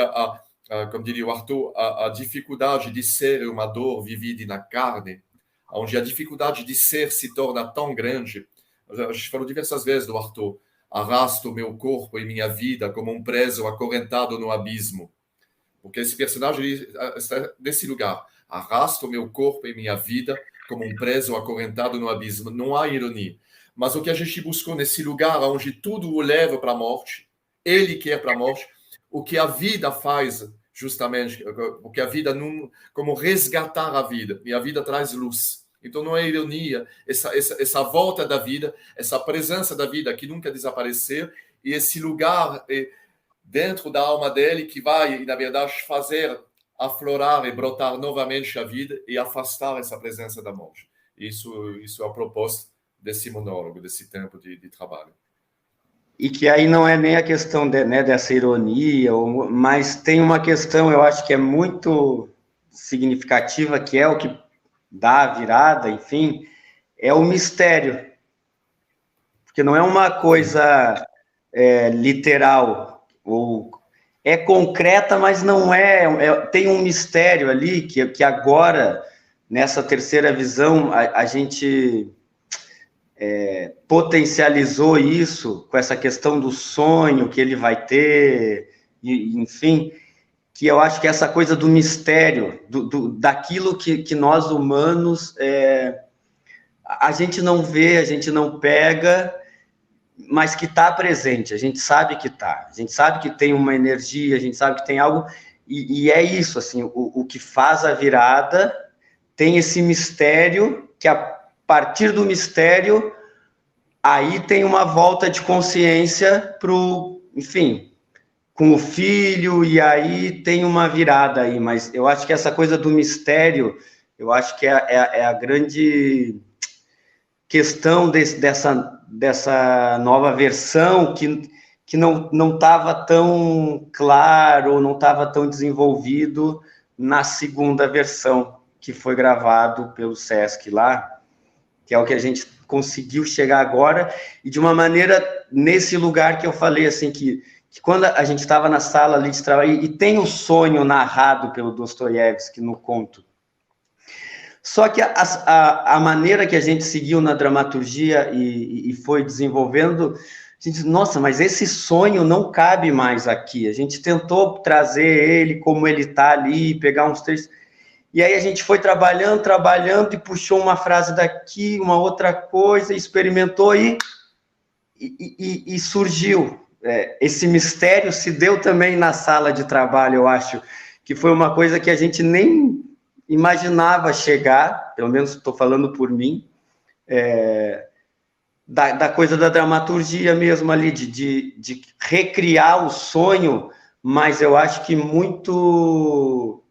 como diria o Arthur, a dificuldade de ser uma dor vivida na carne, onde a dificuldade de ser se torna tão grande. A gente falou diversas vezes do Arthur: arrasto meu corpo e minha vida como um preso acorrentado no abismo. porque esse personagem está nesse lugar. Arrasto meu corpo e minha vida como um preso acorrentado no abismo. Não há ironia. Mas o que a gente buscou nesse lugar onde tudo o leva para a morte, ele quer para a morte, o que a vida faz, justamente, o que a vida não, como resgatar a vida, e a vida traz luz. Então não é ironia, essa volta da vida, essa presença da vida que nunca desaparecer, e esse lugar dentro da alma dele que vai, na verdade, fazer aflorar e brotar novamente a vida e afastar essa presença da morte. Isso é a proposta desse monólogo, desse tempo de trabalho. E que aí não é nem a questão dessa ironia, mas tem uma questão, eu acho que é muito significativa, que é o que dá a virada, enfim, é o mistério. Porque não é uma coisa literal, ou é concreta, mas não tem um mistério ali, que agora, nessa terceira visão, a gente potencializou isso com essa questão do sonho que ele vai ter, enfim, que eu acho que essa coisa do mistério, daquilo que nós humanos, a gente não vê, a gente não pega, mas que está presente, a gente sabe que está, a gente sabe que tem uma energia, a gente sabe que tem algo, e é isso, assim, o que faz a virada tem esse mistério, que a partir do mistério, aí tem uma volta de consciência enfim, com o filho, e aí tem uma virada aí, mas eu acho que essa coisa do mistério, eu acho que é a grande questão dessa nova versão que não estava tão claro, não estava tão desenvolvido na segunda versão, que foi gravado pelo Sesc lá, que é o que a gente conseguiu chegar agora, e de uma maneira, nesse lugar que eu falei, assim, que quando a gente estava na sala ali de trabalho, e tem o sonho narrado pelo Dostoiévski no conto, só que a maneira que a gente seguiu na dramaturgia e foi desenvolvendo, a gente disse, nossa, mas esse sonho não cabe mais aqui. A gente tentou trazer ele como ele está ali, pegar uns trechos, e aí a gente foi trabalhando, e puxou uma frase daqui, uma outra coisa, experimentou e surgiu. Esse mistério se deu também na sala de trabalho, eu acho, que foi uma coisa que a gente nem imaginava chegar, pelo menos estou falando por mim, da coisa da dramaturgia mesmo ali, de recriar o sonho, mas eu acho que muito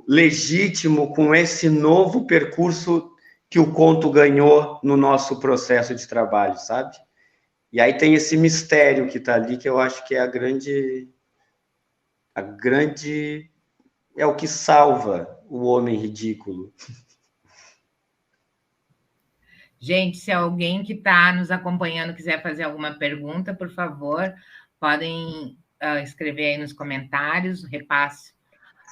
legítimo com esse novo percurso que o conto ganhou no nosso processo de trabalho, sabe? E aí tem esse mistério que está ali, que eu acho que é a grande é o que salva o homem ridículo. Gente, se alguém que está nos acompanhando quiser fazer alguma pergunta, por favor, podem escrever aí nos comentários, repasso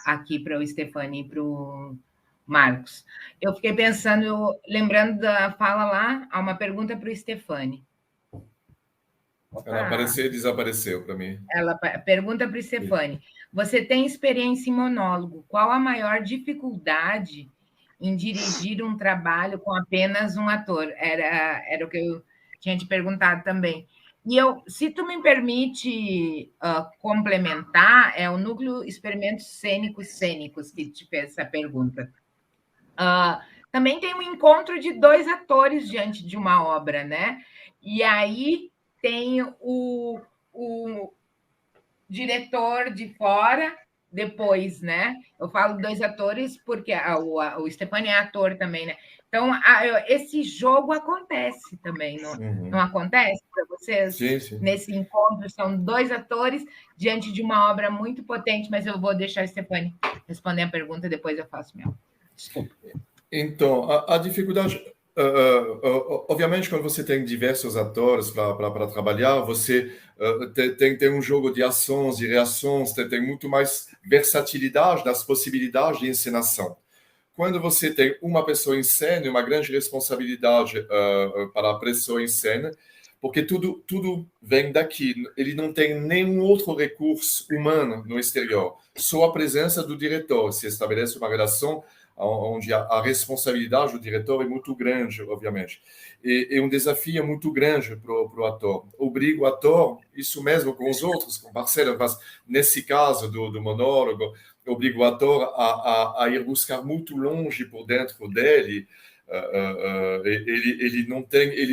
aqui para o Stefani e para o Marcos. Eu fiquei pensando, lembrando da fala lá, há uma pergunta para o Stefani. Ela apareceu e desapareceu para mim. Ela pergunta para o Stefani, você tem experiência em monólogo, qual a maior dificuldade em dirigir um trabalho com apenas um ator? Era o que eu tinha te perguntado também. E se tu me permite complementar, é o Núcleo Experimentos Cênicos que te fez essa pergunta. Também tem um encontro de dois atores diante de uma obra, né? E aí tem o diretor de fora, depois, né? Eu falo dois atores porque o Stefani é ator também, né? Então, esse jogo acontece também, não acontece para vocês? Sim, sim. Nesse encontro, são dois atores diante de uma obra muito potente, mas eu vou deixar o Stefani responder a pergunta, depois eu faço minha. Desculpa. Então, a dificuldade... obviamente, quando você tem diversos atores para trabalhar, você tem um jogo de ações e reações, tem muito mais versatilidade das possibilidades de encenação. Quando você tem uma pessoa em cena, uma grande responsabilidade para a pessoa em cena, porque tudo vem daqui. Ele não tem nenhum outro recurso humano no exterior, só a presença do diretor. Se estabelece uma relação onde a responsabilidade do diretor é muito grande, obviamente. E um desafio muito grande para o ator. Obriga o ator, isso mesmo com os outros, com parceiros, mas nesse caso do monólogo, obriga o ator a ir buscar muito longe por dentro dele. Ele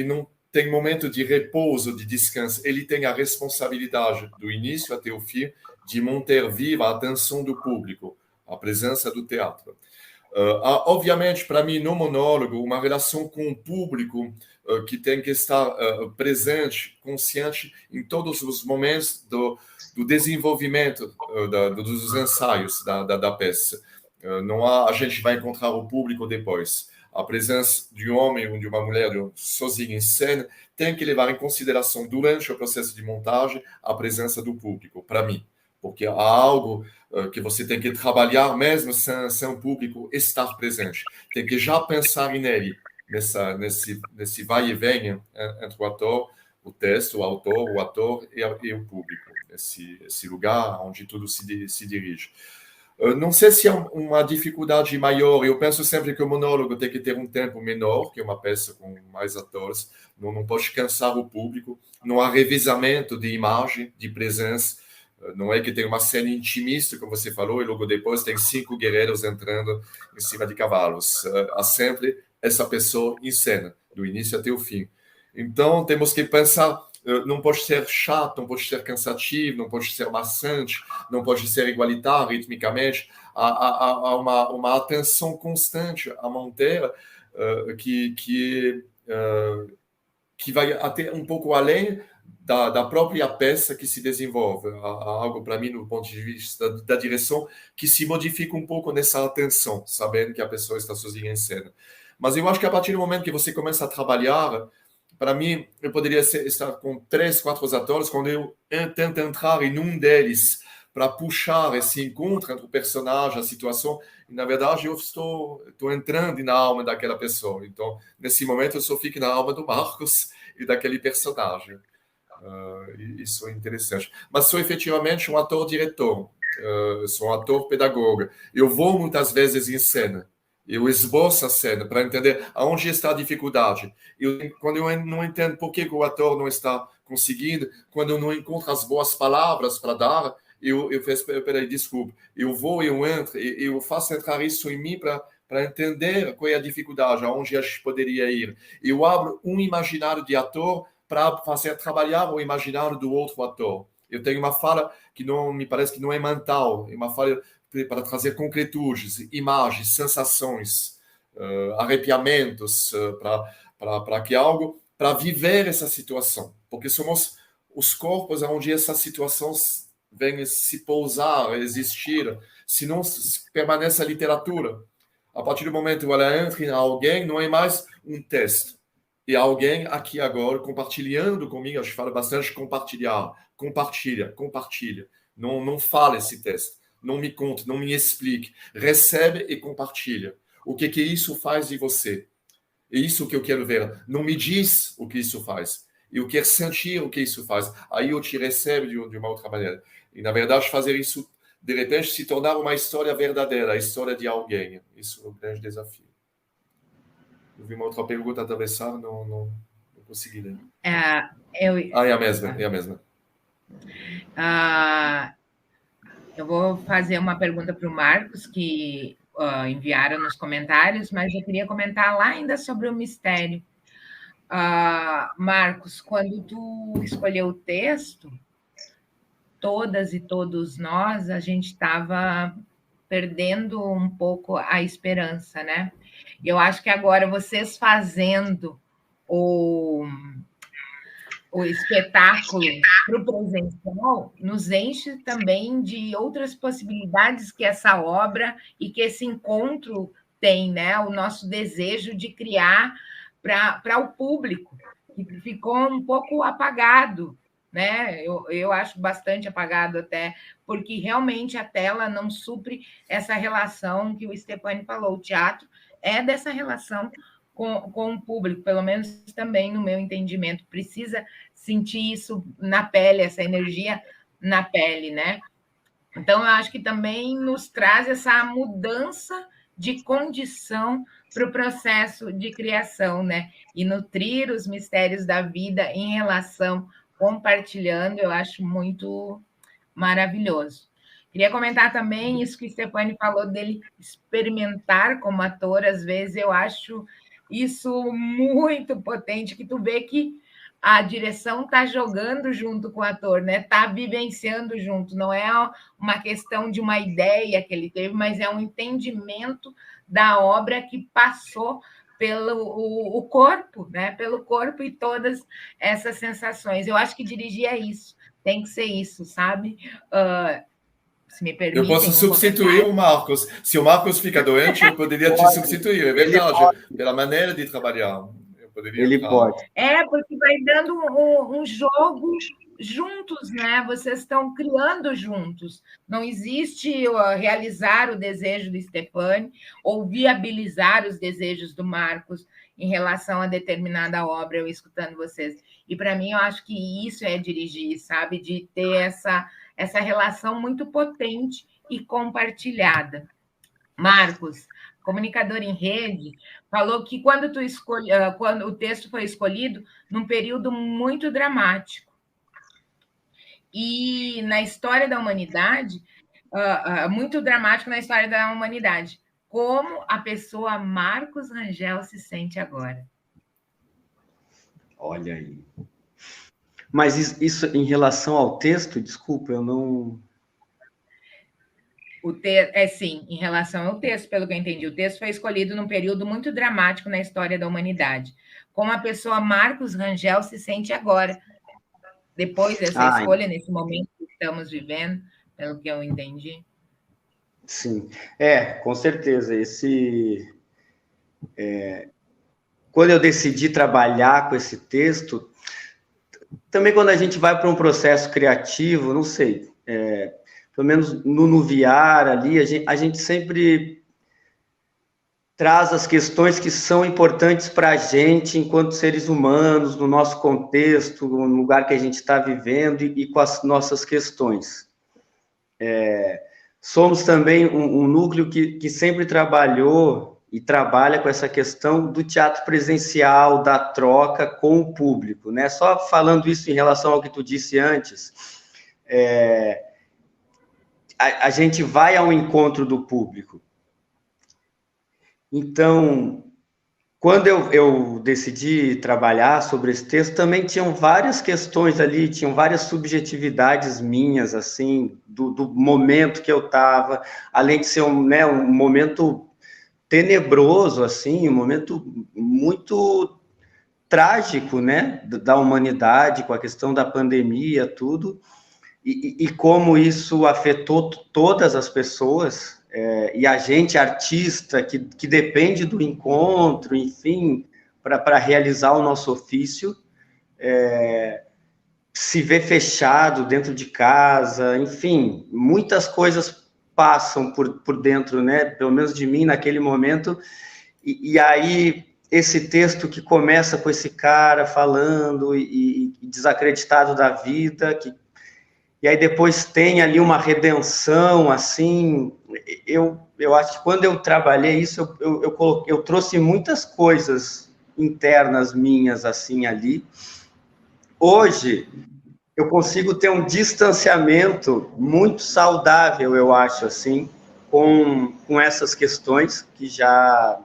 não tem momento de repouso, de descanso. Ele tem a responsabilidade, do início até o fim, de manter viva a atenção do público, a presença do teatro. Obviamente, para mim, no monólogo, uma relação com o público que tem que estar presente, consciente em todos os momentos do desenvolvimento dos ensaios da peça. Não a gente vai encontrar o público depois. A presença de um homem ou de uma mulher sozinho em cena tem que levar em consideração, durante o processo de montagem, a presença do público, para mim. Porque há algo que você tem que trabalhar mesmo sem o público estar presente. Tem que já pensar nele, nesse vai e vem entre o ator, o texto, o autor, o ator e o público. Esse lugar onde tudo se dirige. Não sei se é uma dificuldade maior. Eu penso sempre que o monólogo tem que ter um tempo menor que uma peça com mais atores. Não pode cansar o público. Não há revezamento de imagem, de presença. Não é que tem uma cena intimista, como você falou, e logo depois tem 5 guerreiros entrando em cima de cavalos. Há sempre essa pessoa em cena, do início até o fim. Então, temos que pensar, não pode ser chato, não pode ser cansativo, não pode ser maçante, não pode ser igualitário ritmicamente. Há uma atenção constante a manter que vai até um pouco além da própria peça que se desenvolve. Há algo, para mim, no ponto de vista da direção, que se modifica um pouco nessa atenção, sabendo que a pessoa está sozinha em cena. Mas eu acho que a partir do momento que você começa a trabalhar, para mim, eu poderia estar com 3, 4 atores, quando eu tento entrar em um deles para puxar esse encontro entre o personagem, a situação, e, na verdade, eu estou entrando na alma daquela pessoa. Então, nesse momento, eu só fico na alma do Marcos e daquele personagem. Isso é interessante. Mas sou efetivamente um ator-diretor, sou um ator-pedagogo. Eu vou muitas vezes em cena, eu esboço a cena para entender aonde está a dificuldade. Quando eu não entendo por que o ator não está conseguindo, quando eu não encontro as boas palavras para dar, eu faço, peraí, desculpa, eu vou, eu entro, eu faço entrar isso em mim para entender qual é a dificuldade, aonde a gente poderia ir. Eu abro um imaginário de ator para fazer trabalhar o imaginário do outro ator. Eu tenho uma fala que não me parece que não é mental, é uma fala para trazer concretudes, imagens, sensações, arrepiamentos, para que algo, para viver essa situação. Porque somos os corpos onde essa situação vem se pousar, existir, se não permanece a literatura. A partir do momento que ela entra em alguém, não é mais um texto. E alguém aqui agora compartilhando comigo, a gente fala bastante compartilhar, compartilha. Não fala esse texto, não me conte, não me explique. Recebe e compartilha. O que isso faz de você? É isso que eu quero ver. Não me diz o que isso faz. Eu quero sentir o que isso faz. Aí eu te recebo de uma outra maneira. E, na verdade, fazer isso, de repente, se tornar uma história verdadeira, a história de alguém. Isso é o grande desafio. Eu vi uma outra pergunta atravessada, não consegui ler. É a mesma. Eu vou fazer uma pergunta para o Marcos, que enviaram nos comentários, mas eu queria comentar lá ainda sobre o mistério. Marcos, quando tu escolheu o texto, todas e todos nós, a gente estava perdendo um pouco a esperança, né? E eu acho que agora vocês fazendo o espetáculo para o presencial nos enche também de outras possibilidades que essa obra e que esse encontro tem, né? O nosso desejo de criar para o público, que ficou um pouco apagado, né? Eu acho bastante apagado até, porque realmente a tela não supre essa relação que o Stefani falou. O teatro é dessa relação com o público, pelo menos também no meu entendimento. Precisa sentir isso na pele, essa energia na pele, né? Então, eu acho que também nos traz essa mudança de condição para o processo de criação, né? E nutrir os mistérios da vida em relação, compartilhando, eu acho muito maravilhoso. Queria comentar também isso que o Stefani falou dele experimentar como ator, às vezes eu acho isso muito potente, que tu vê que a direção está jogando junto com o ator, né? Está vivenciando junto, não é uma questão de uma ideia que ele teve, mas é um entendimento da obra que passou pelo o corpo, né? Pelo corpo e todas essas sensações. Eu acho que dirigir é isso, tem que ser isso, sabe? Se me Eu posso permitem um substituir comentário. o Marcos. Se o Marcos fica doente, eu poderia te substituir, é verdade. Pela maneira de trabalhar. Eu poderia Ele entrar. pode. Porque vai dando um jogo juntos, né? Vocês estão criando juntos. Não existe realizar o desejo do Stefani ou viabilizar os desejos do Marcos em relação a determinada obra, eu escutando vocês. E para mim, eu acho que isso é dirigir, sabe? De ter essa relação muito potente e compartilhada. Marcos, comunicador em rede, falou que quando o texto foi escolhido num período muito dramático. E na história da humanidade, muito dramático na história da humanidade. Como a pessoa Marcos Rangel se sente agora? Olha aí. Mas isso em relação ao texto, desculpa, eu não... Sim, em relação ao texto, pelo que eu entendi. O texto foi escolhido num período muito dramático na história da humanidade. Como a pessoa Marcos Rangel se sente agora, depois dessa escolha, nesse momento que estamos vivendo, pelo que eu entendi. Sim, com certeza. Quando eu decidi trabalhar com esse texto, também quando a gente vai para um processo criativo, não sei, pelo menos no Nuviar ali, a gente sempre traz as questões que são importantes para a gente enquanto seres humanos, no nosso contexto, no lugar que a gente está vivendo e com as nossas questões. Somos também um núcleo que sempre trabalhou e trabalha com essa questão do teatro presencial, da troca com o público, né? Só falando isso em relação ao que tu disse antes, a gente vai ao encontro do público. Então, quando eu decidi trabalhar sobre esse texto, também tinham várias questões ali, tinham várias subjetividades minhas, assim, do momento que eu estava, além de ser um momento tenebroso, assim, um momento muito trágico, né, da humanidade, com a questão da pandemia, tudo, e como isso afetou todas as pessoas, e a gente, artista, que depende do encontro, enfim, para realizar o nosso ofício, se vê fechado dentro de casa, enfim, muitas coisas passam por dentro, né, pelo menos de mim, naquele momento, e aí esse texto que começa com esse cara falando e desacreditado da vida, e aí depois tem ali uma redenção, assim, eu acho que quando eu trabalhei isso, eu trouxe muitas coisas internas minhas, assim, ali. Hoje, eu consigo ter um distanciamento muito saudável, eu acho, assim, com essas questões que já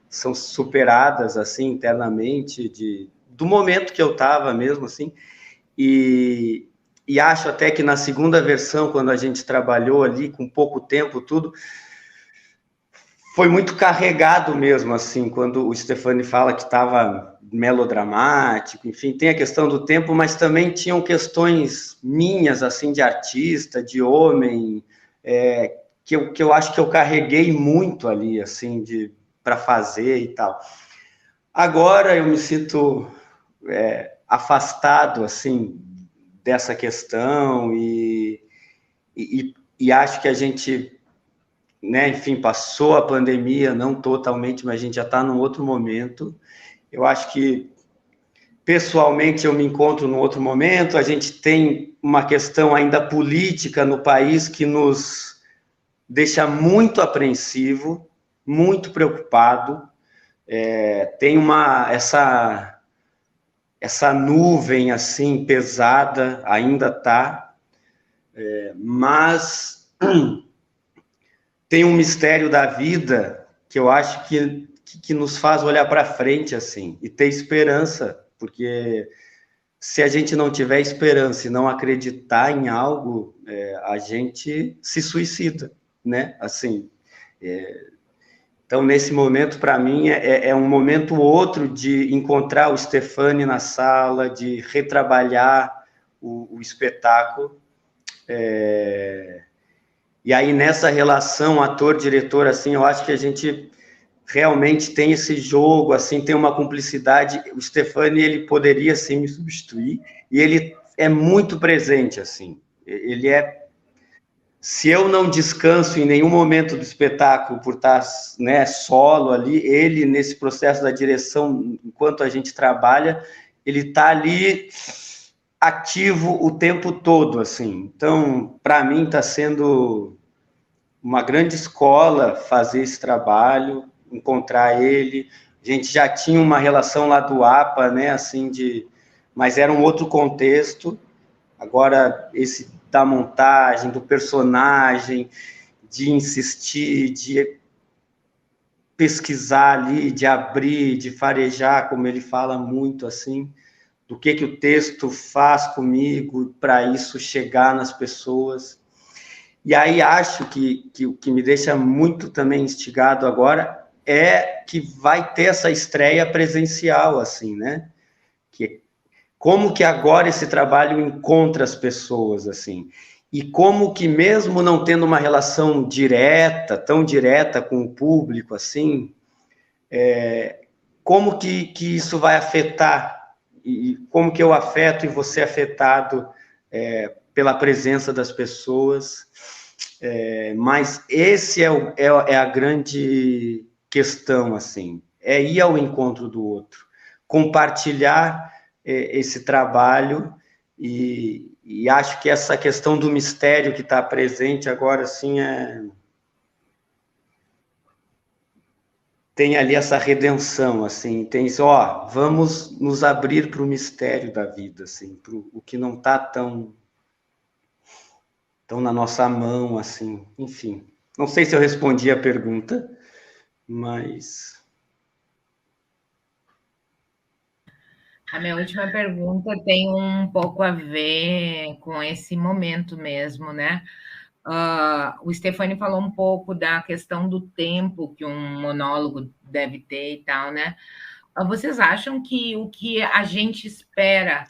são superadas, assim, internamente, do momento que eu estava mesmo, assim, e acho até que na segunda versão, quando a gente trabalhou ali, com pouco tempo, tudo, foi muito carregado mesmo, assim, quando o Stefani fala que estava melodramático, enfim, tem a questão do tempo, mas também tinham questões minhas, assim, de artista, de homem, que eu acho que eu carreguei muito ali, assim, para fazer e tal. Agora eu me sinto afastado, assim, dessa questão e acho que a gente né, enfim, passou a pandemia, não totalmente, mas a gente já está num outro momento. Eu acho que, pessoalmente, eu me encontro num outro momento. A gente tem uma questão ainda política no país que nos deixa muito apreensivo, muito preocupado. Tem essa nuvem assim pesada, ainda está, mas tem um mistério da vida que eu acho que nos faz olhar para frente assim e ter esperança, porque se a gente não tiver esperança e não acreditar em algo, a gente se suicida, né? Assim, então, nesse momento, para mim, é um momento ou outro de encontrar o Stefani na sala, de retrabalhar o espetáculo. E aí, nessa relação ator-diretor, assim, eu acho que a gente realmente tem esse jogo, assim, tem uma cumplicidade. O Stefani, ele poderia, sim, me substituir, e ele é muito presente, assim. Ele é... Se eu não descanso em nenhum momento do espetáculo por estar, né, solo ali, ele, nesse processo da direção, enquanto a gente trabalha, ele está ali ativo o tempo todo, assim. Então, para mim, está sendo uma grande escola fazer esse trabalho, encontrar ele. A gente já tinha uma relação lá do APA, né, assim, mas era um outro contexto. Agora, esse da montagem, do personagem, de insistir, de pesquisar ali, de abrir, de farejar, como ele fala muito, assim, do que o texto faz comigo para isso chegar nas pessoas. E aí acho que o que me deixa muito também instigado agora é que vai ter essa estreia presencial, assim, né? Como que agora esse trabalho encontra as pessoas, assim, e como que mesmo não tendo uma relação direta, tão direta com o público, assim, como que isso vai afetar, e como que eu afeto e você é afetado pela presença das pessoas, mas esse é a grande questão, assim, é ir ao encontro do outro, compartilhar esse trabalho, e acho que essa questão do mistério que está presente agora, assim, tem ali essa redenção, assim, tem isso, ó, vamos nos abrir para o mistério da vida, assim, para o que não está tão na nossa mão, assim, enfim. Não sei se eu respondi a pergunta, mas... A minha última pergunta tem um pouco a ver com esse momento mesmo, né? O Stefani falou um pouco da questão do tempo que um monólogo deve ter e tal, né? Vocês acham que o que a gente espera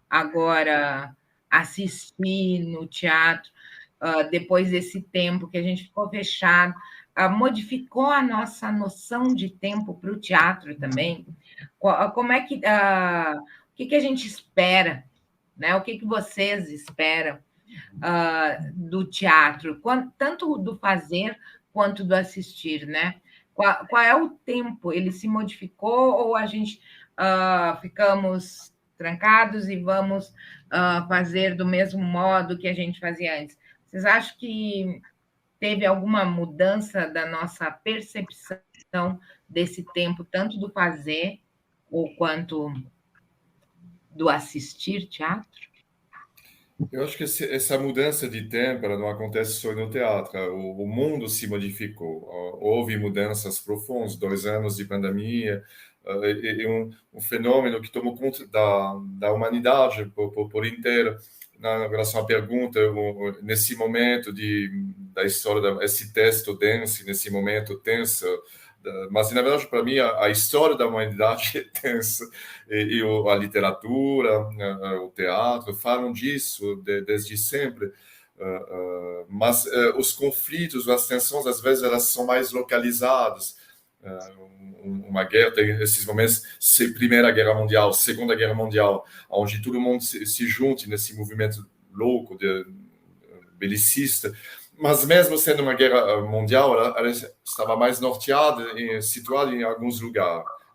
agora assistir no teatro, depois desse tempo que a gente ficou fechado, modificou a nossa noção de tempo para o teatro também? Como é que o que a gente espera, né? O que vocês esperam do teatro, tanto do fazer quanto do assistir, né? Qual é o tempo? Ele se modificou ou a gente ficamos trancados e vamos fazer do mesmo modo que a gente fazia antes? Vocês acham que teve alguma mudança da nossa percepção desse tempo, tanto do fazer ou quanto do assistir teatro? Eu acho que essa mudança de tempo ela não acontece só no teatro. O mundo se modificou. Houve mudanças profundas, 2 anos de pandemia, um fenômeno que tomou conta da humanidade por inteiro. Na relação à pergunta, nesse momento da história, esse texto denso, nesse momento tenso, mas na verdade para mim a história da humanidade é tensa, e a literatura, o teatro falam disso desde sempre, mas os conflitos, as tensões às vezes elas são mais localizadas. Uma guerra, tem esses momentos, Primeira Guerra Mundial, Segunda Guerra Mundial, onde todo mundo se junte nesse movimento louco, belicista, mas mesmo sendo uma guerra mundial, ela estava mais norteada e situada em alguns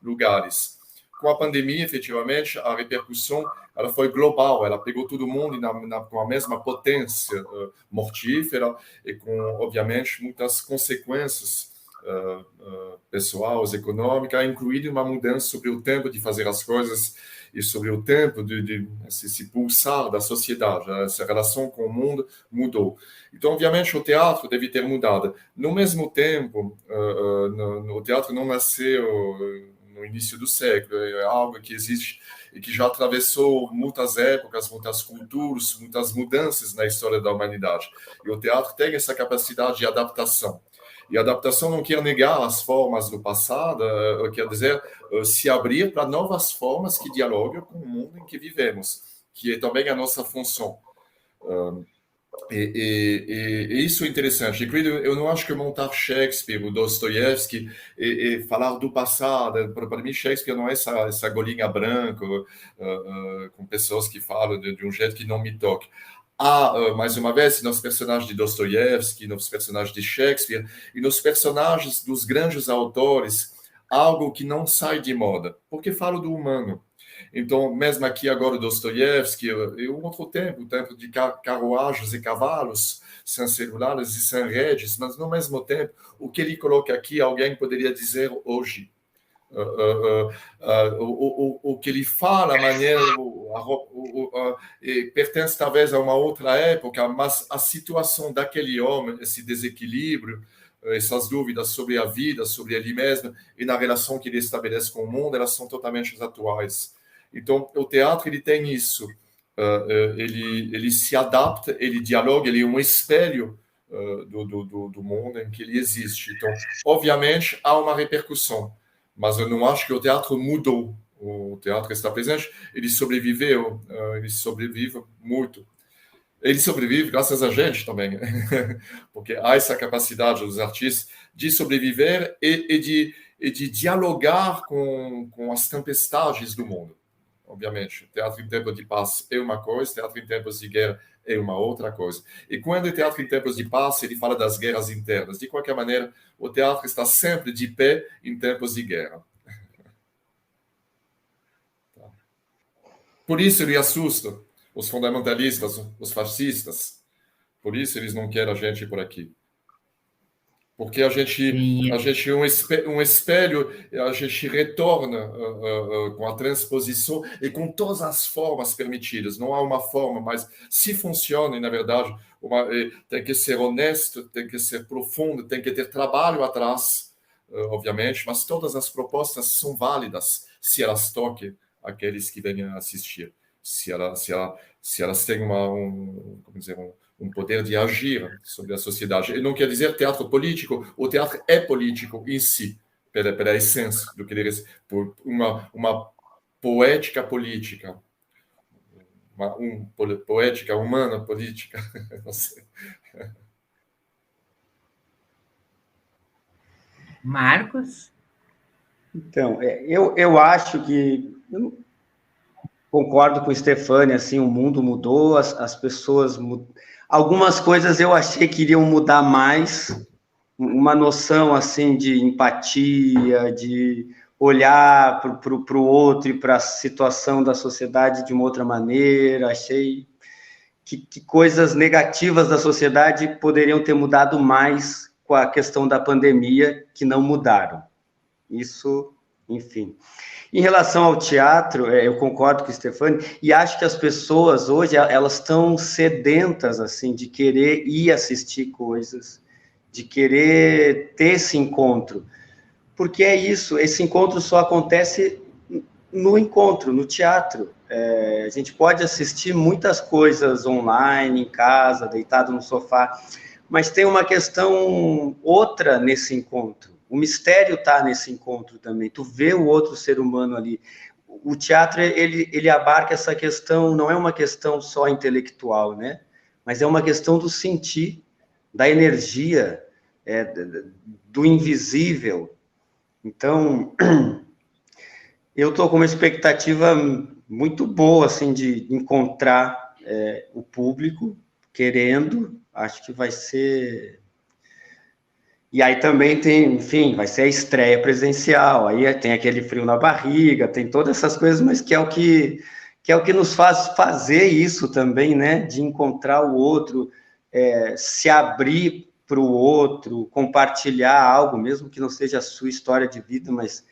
lugares. Com a pandemia, efetivamente, a repercussão ela foi global, ela pegou todo mundo com a mesma potência mortífera e com, obviamente, muitas consequências pessoais, econômicas, incluindo uma mudança sobre o tempo de fazer as coisas e sobre o tempo de se pulsar da sociedade. Essa relação com o mundo mudou. Então, obviamente, o teatro deve ter mudado. No mesmo tempo, o teatro não nasceu no início do século, é algo que existe e que já atravessou muitas épocas, muitas culturas, muitas mudanças na história da humanidade. E o teatro tem essa capacidade de adaptação. E a adaptação não quer negar as formas do passado, quer dizer, se abrir para novas formas que dialogam com o mundo em que vivemos, que é também a nossa função. E isso é interessante. Eu não acho que montar Shakespeare, o Dostoiévski, e falar do passado, para mim, Shakespeare não é essa golinha branca, com pessoas que falam de um jeito que não me toque. Há, mais uma vez, nos personagens de Dostoiévski, nos personagens de Shakespeare e nos personagens dos grandes autores, algo que não sai de moda, porque falo do humano. Então, mesmo aqui agora, Dostoiévski, é um outro tempo, o tempo de carruagens e cavalos, sem celulares e sem redes, mas, no mesmo tempo, o que ele coloca aqui, alguém poderia dizer hoje. O que ele fala, a maneira, pertence talvez a uma outra época, mas a situação daquele homem, esse desequilíbrio, essas dúvidas sobre a vida, sobre ele mesmo e na relação que ele estabelece com o mundo, elas são totalmente atuais. Então, o teatro ele tem isso, ele se adapta, ele dialoga, ele é um espelho do mundo em que ele existe. Então, obviamente, há uma repercussão. Mas eu não acho que o teatro mudou. O teatro está presente, ele sobreviveu, ele sobrevive muito. Ele sobrevive graças a gente também, porque há essa capacidade dos artistas de sobreviver e de dialogar com as tempestades do mundo. Obviamente, teatro em tempos de paz é uma coisa, teatro em tempos de guerra é uma outra coisa. E quando o teatro em tempos de paz, ele fala das guerras internas. De qualquer maneira, o teatro está sempre de pé em tempos de guerra. Por isso ele assusta os fundamentalistas, os fascistas. Por isso eles não querem a gente por aqui. Porque a gente é um espelho, a gente retorna com a transposição e com todas as formas permitidas. Não há uma forma, mas se funciona, na verdade, tem que ser honesto, tem que ser profundo, tem que ter trabalho atrás, obviamente, mas todas as propostas são válidas se elas toquem aqueles que venham assistir, se elas têm um poder de agir sobre a sociedade. E não quer dizer teatro político, o teatro é político em si, pela essência do que ele é, por uma poética política, poética humana política, não sei. Marcos? Então, eu acho que... Eu concordo com o Stefani, assim, o mundo mudou, as pessoas mudaram. Algumas coisas eu achei que iriam mudar mais, uma noção, assim, de empatia, de olhar para o outro e para a situação da sociedade de uma outra maneira. Achei que coisas negativas da sociedade poderiam ter mudado mais com a questão da pandemia, que não mudaram. Isso, enfim. Em relação ao teatro, eu concordo com o Stefani, e acho que as pessoas hoje, elas estão sedentas, assim, de querer ir assistir coisas, de querer ter esse encontro. Porque é isso, esse encontro só acontece no encontro, no teatro. A gente pode assistir muitas coisas online, em casa, deitado no sofá, mas tem uma questão outra nesse encontro. O mistério está nesse encontro também. Tu vê o outro ser humano ali. O teatro, ele abarca essa questão, não é uma questão só intelectual, né? Mas é uma questão do sentir, da energia, do invisível. Então, eu estou com uma expectativa muito boa, assim, de encontrar o público, querendo, acho que vai ser... E aí também tem, enfim, vai ser a estreia presencial, aí tem aquele frio na barriga, tem todas essas coisas, mas que é o que nos faz fazer isso também, né? De encontrar o outro, se abrir para o outro, compartilhar algo, mesmo que não seja a sua história de vida, mas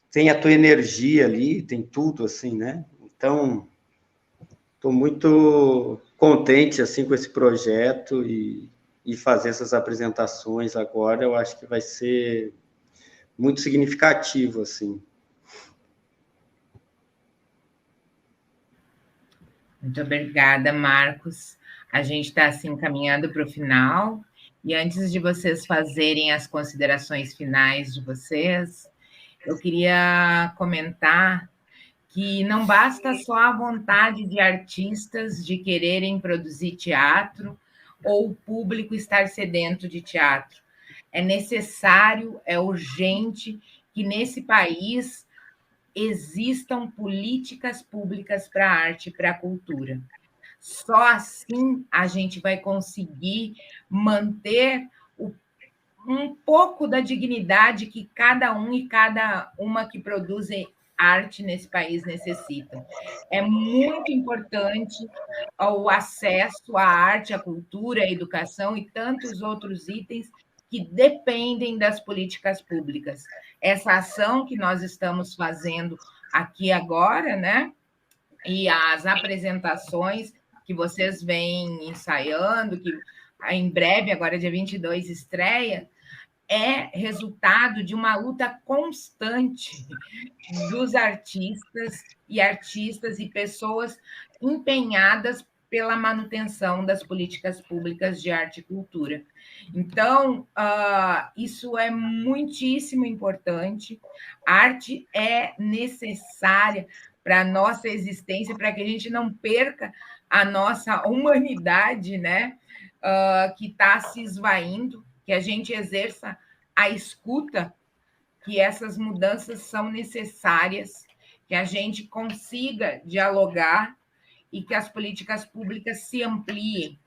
tem a tua energia ali, tem tudo, assim, né? Então, estou muito contente, assim, com esse projeto e fazer essas apresentações agora, eu acho que vai ser muito significativo, assim. Muito obrigada, Marcos. A gente está assim caminhando para o final. E antes de vocês fazerem as considerações finais de vocês, eu queria comentar que não basta só a vontade de artistas de quererem produzir teatro ou o público estar sedento de teatro. É necessário, é urgente que nesse país existam políticas públicas para a arte e para a cultura. Só assim a gente vai conseguir manter um pouco da dignidade que cada um e cada uma que produzem arte nesse país necessitam. É muito importante o acesso à arte, à cultura, à educação e tantos outros itens que dependem das políticas públicas. Essa ação que nós estamos fazendo aqui agora, né? E as apresentações que vocês vêm ensaiando, que em breve, agora dia 22, estreia, é resultado de uma luta constante dos artistas e pessoas empenhadas pela manutenção das políticas públicas de arte e cultura. Então, isso é muitíssimo importante. A arte é necessária para a nossa existência, para que a gente não perca a nossa humanidade, né? Que está se esvaindo, que a gente exerça a escuta, que essas mudanças são necessárias, que a gente consiga dialogar e que as políticas públicas se ampliem.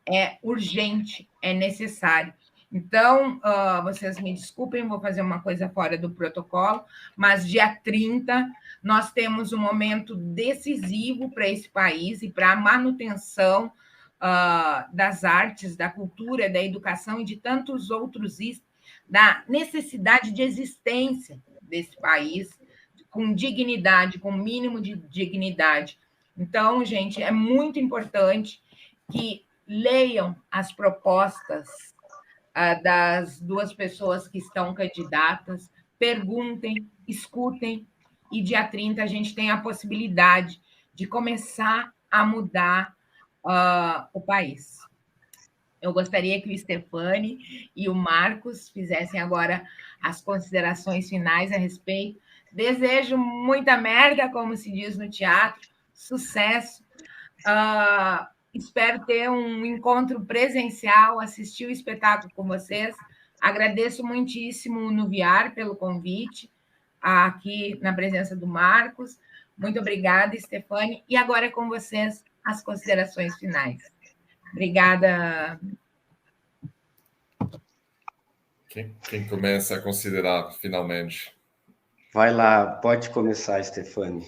É urgente, é necessário. Então, vocês me desculpem, vou fazer uma coisa fora do protocolo, mas dia 30 nós temos um momento decisivo para esse país e para a manutenção das artes, da cultura, da educação e de tantos outros itens, da necessidade de existência desse país com dignidade, com mínimo de dignidade. Então, gente, é muito importante que leiam as propostas das duas pessoas que estão candidatas, perguntem, escutem, e dia 30 a gente tem a possibilidade de começar a mudar o país. Eu gostaria que o Stefani e o Marcos fizessem agora as considerações finais a respeito. Desejo muita merda, como se diz no teatro, sucesso. Espero ter um encontro presencial, assistir o espetáculo com vocês. Agradeço muitíssimo o Nuviar pelo convite, aqui na presença do Marcos. Muito obrigada, Stefani. E agora é com vocês as considerações finais. Obrigada. Quem começa a considerar, finalmente? Vai lá, pode começar, Stefani.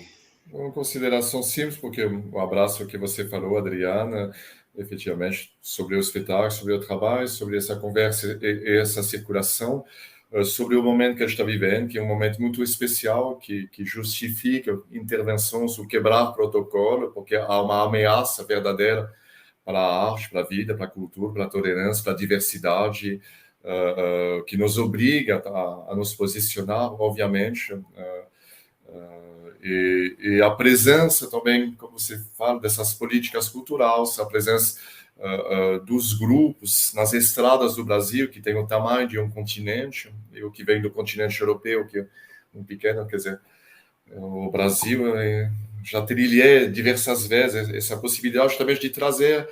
Uma consideração simples, porque o abraço que você falou, Adriana, efetivamente, sobre o espetáculo, sobre o trabalho, sobre essa conversa e essa circulação, sobre o momento que a gente está vivendo, que é um momento muito especial, que justifica intervenções, o quebrar protocolo, porque há uma ameaça verdadeira para a arte, para a vida, para a cultura, para a tolerância, para a diversidade, que nos obriga a nos posicionar, obviamente, e a presença também, como você fala, dessas políticas culturais, a presença dos grupos nas estradas do Brasil, que tem o tamanho de um continente, eu que venho do continente europeu, que é um pequeno, quer dizer, o Brasil, já trilhei diversas vezes essa possibilidade também de trazer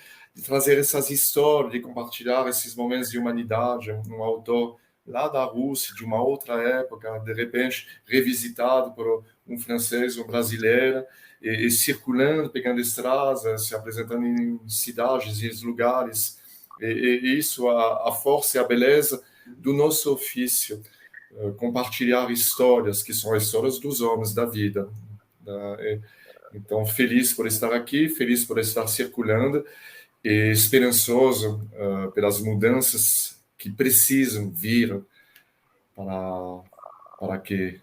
essas histórias, de compartilhar esses momentos de humanidade, um autor lá da Rússia, de uma outra época, de repente revisitado por um francês, um brasileiro, e circulando, pegando estradas, se apresentando em cidades e lugares. E isso, a força e a beleza do nosso ofício, compartilhar histórias, que são histórias dos homens, da vida. Então, feliz por estar aqui, feliz por estar circulando, e esperançoso pelas mudanças que precisam vir para que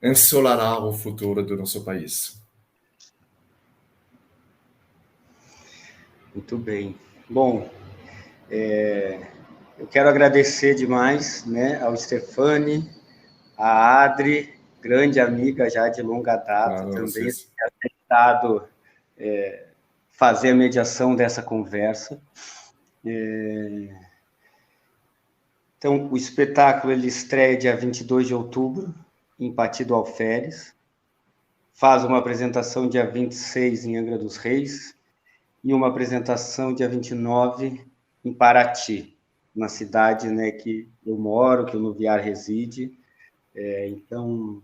ensolará o futuro do nosso país. Muito bem. Bom, eu quero agradecer demais, né, ao Stefani, à Adri, grande amiga já de longa data, também ter aceitado fazer a mediação dessa conversa. Então, o espetáculo ele estreia dia 22 de outubro, em Pati do Alferes, faz uma apresentação dia 26 em Angra dos Reis e uma apresentação dia 29 em Paraty, na cidade, né, que eu moro, que o Nuviar reside. Então...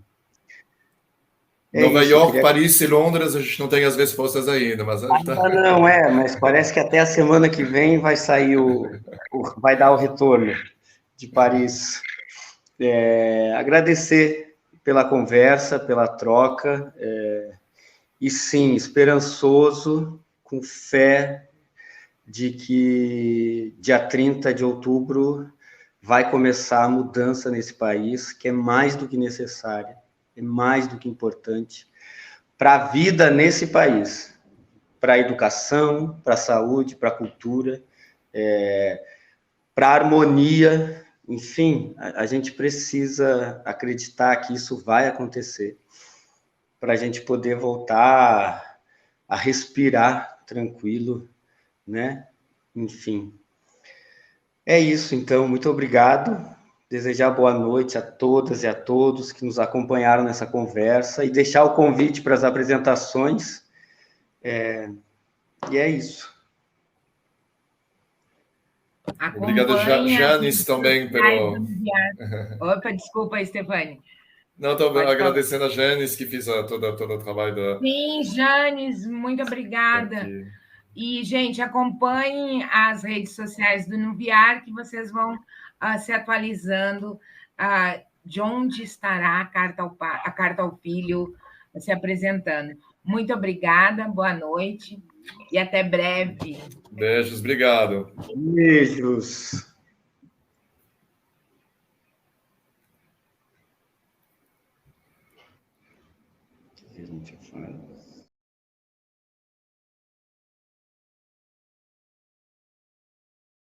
Nova York, Paris e Londres, a gente não tem as respostas ainda, mas... Não, mas parece que até a semana que vem vai sair vai dar o retorno de Paris. Agradecer pela conversa, pela troca, e sim, esperançoso, com fé de que dia 30 de outubro vai começar a mudança nesse país, que é mais do que necessária, é mais do que importante para a vida nesse país, para a educação, para a saúde, para a cultura, para a harmonia, enfim, a gente precisa acreditar que isso vai acontecer para a gente poder voltar a respirar tranquilo, né? Enfim. É isso, então, muito obrigado. Desejar boa noite a todas e a todos que nos acompanharam nessa conversa e deixar o convite para as apresentações. E é isso. Obrigado, Janes, também pelo... Opa, desculpa, Stefani. Não, estou agradecendo a Janes, que fez todo o trabalho da... Sim, Janes, muito obrigada. E, gente, acompanhem as redes sociais do Nuviar, que vocês vão se atualizando de onde estará a Carta ao Filho se apresentando. Muito obrigada, boa noite e até breve. Beijos, obrigado. Beijos. O que a gente fala?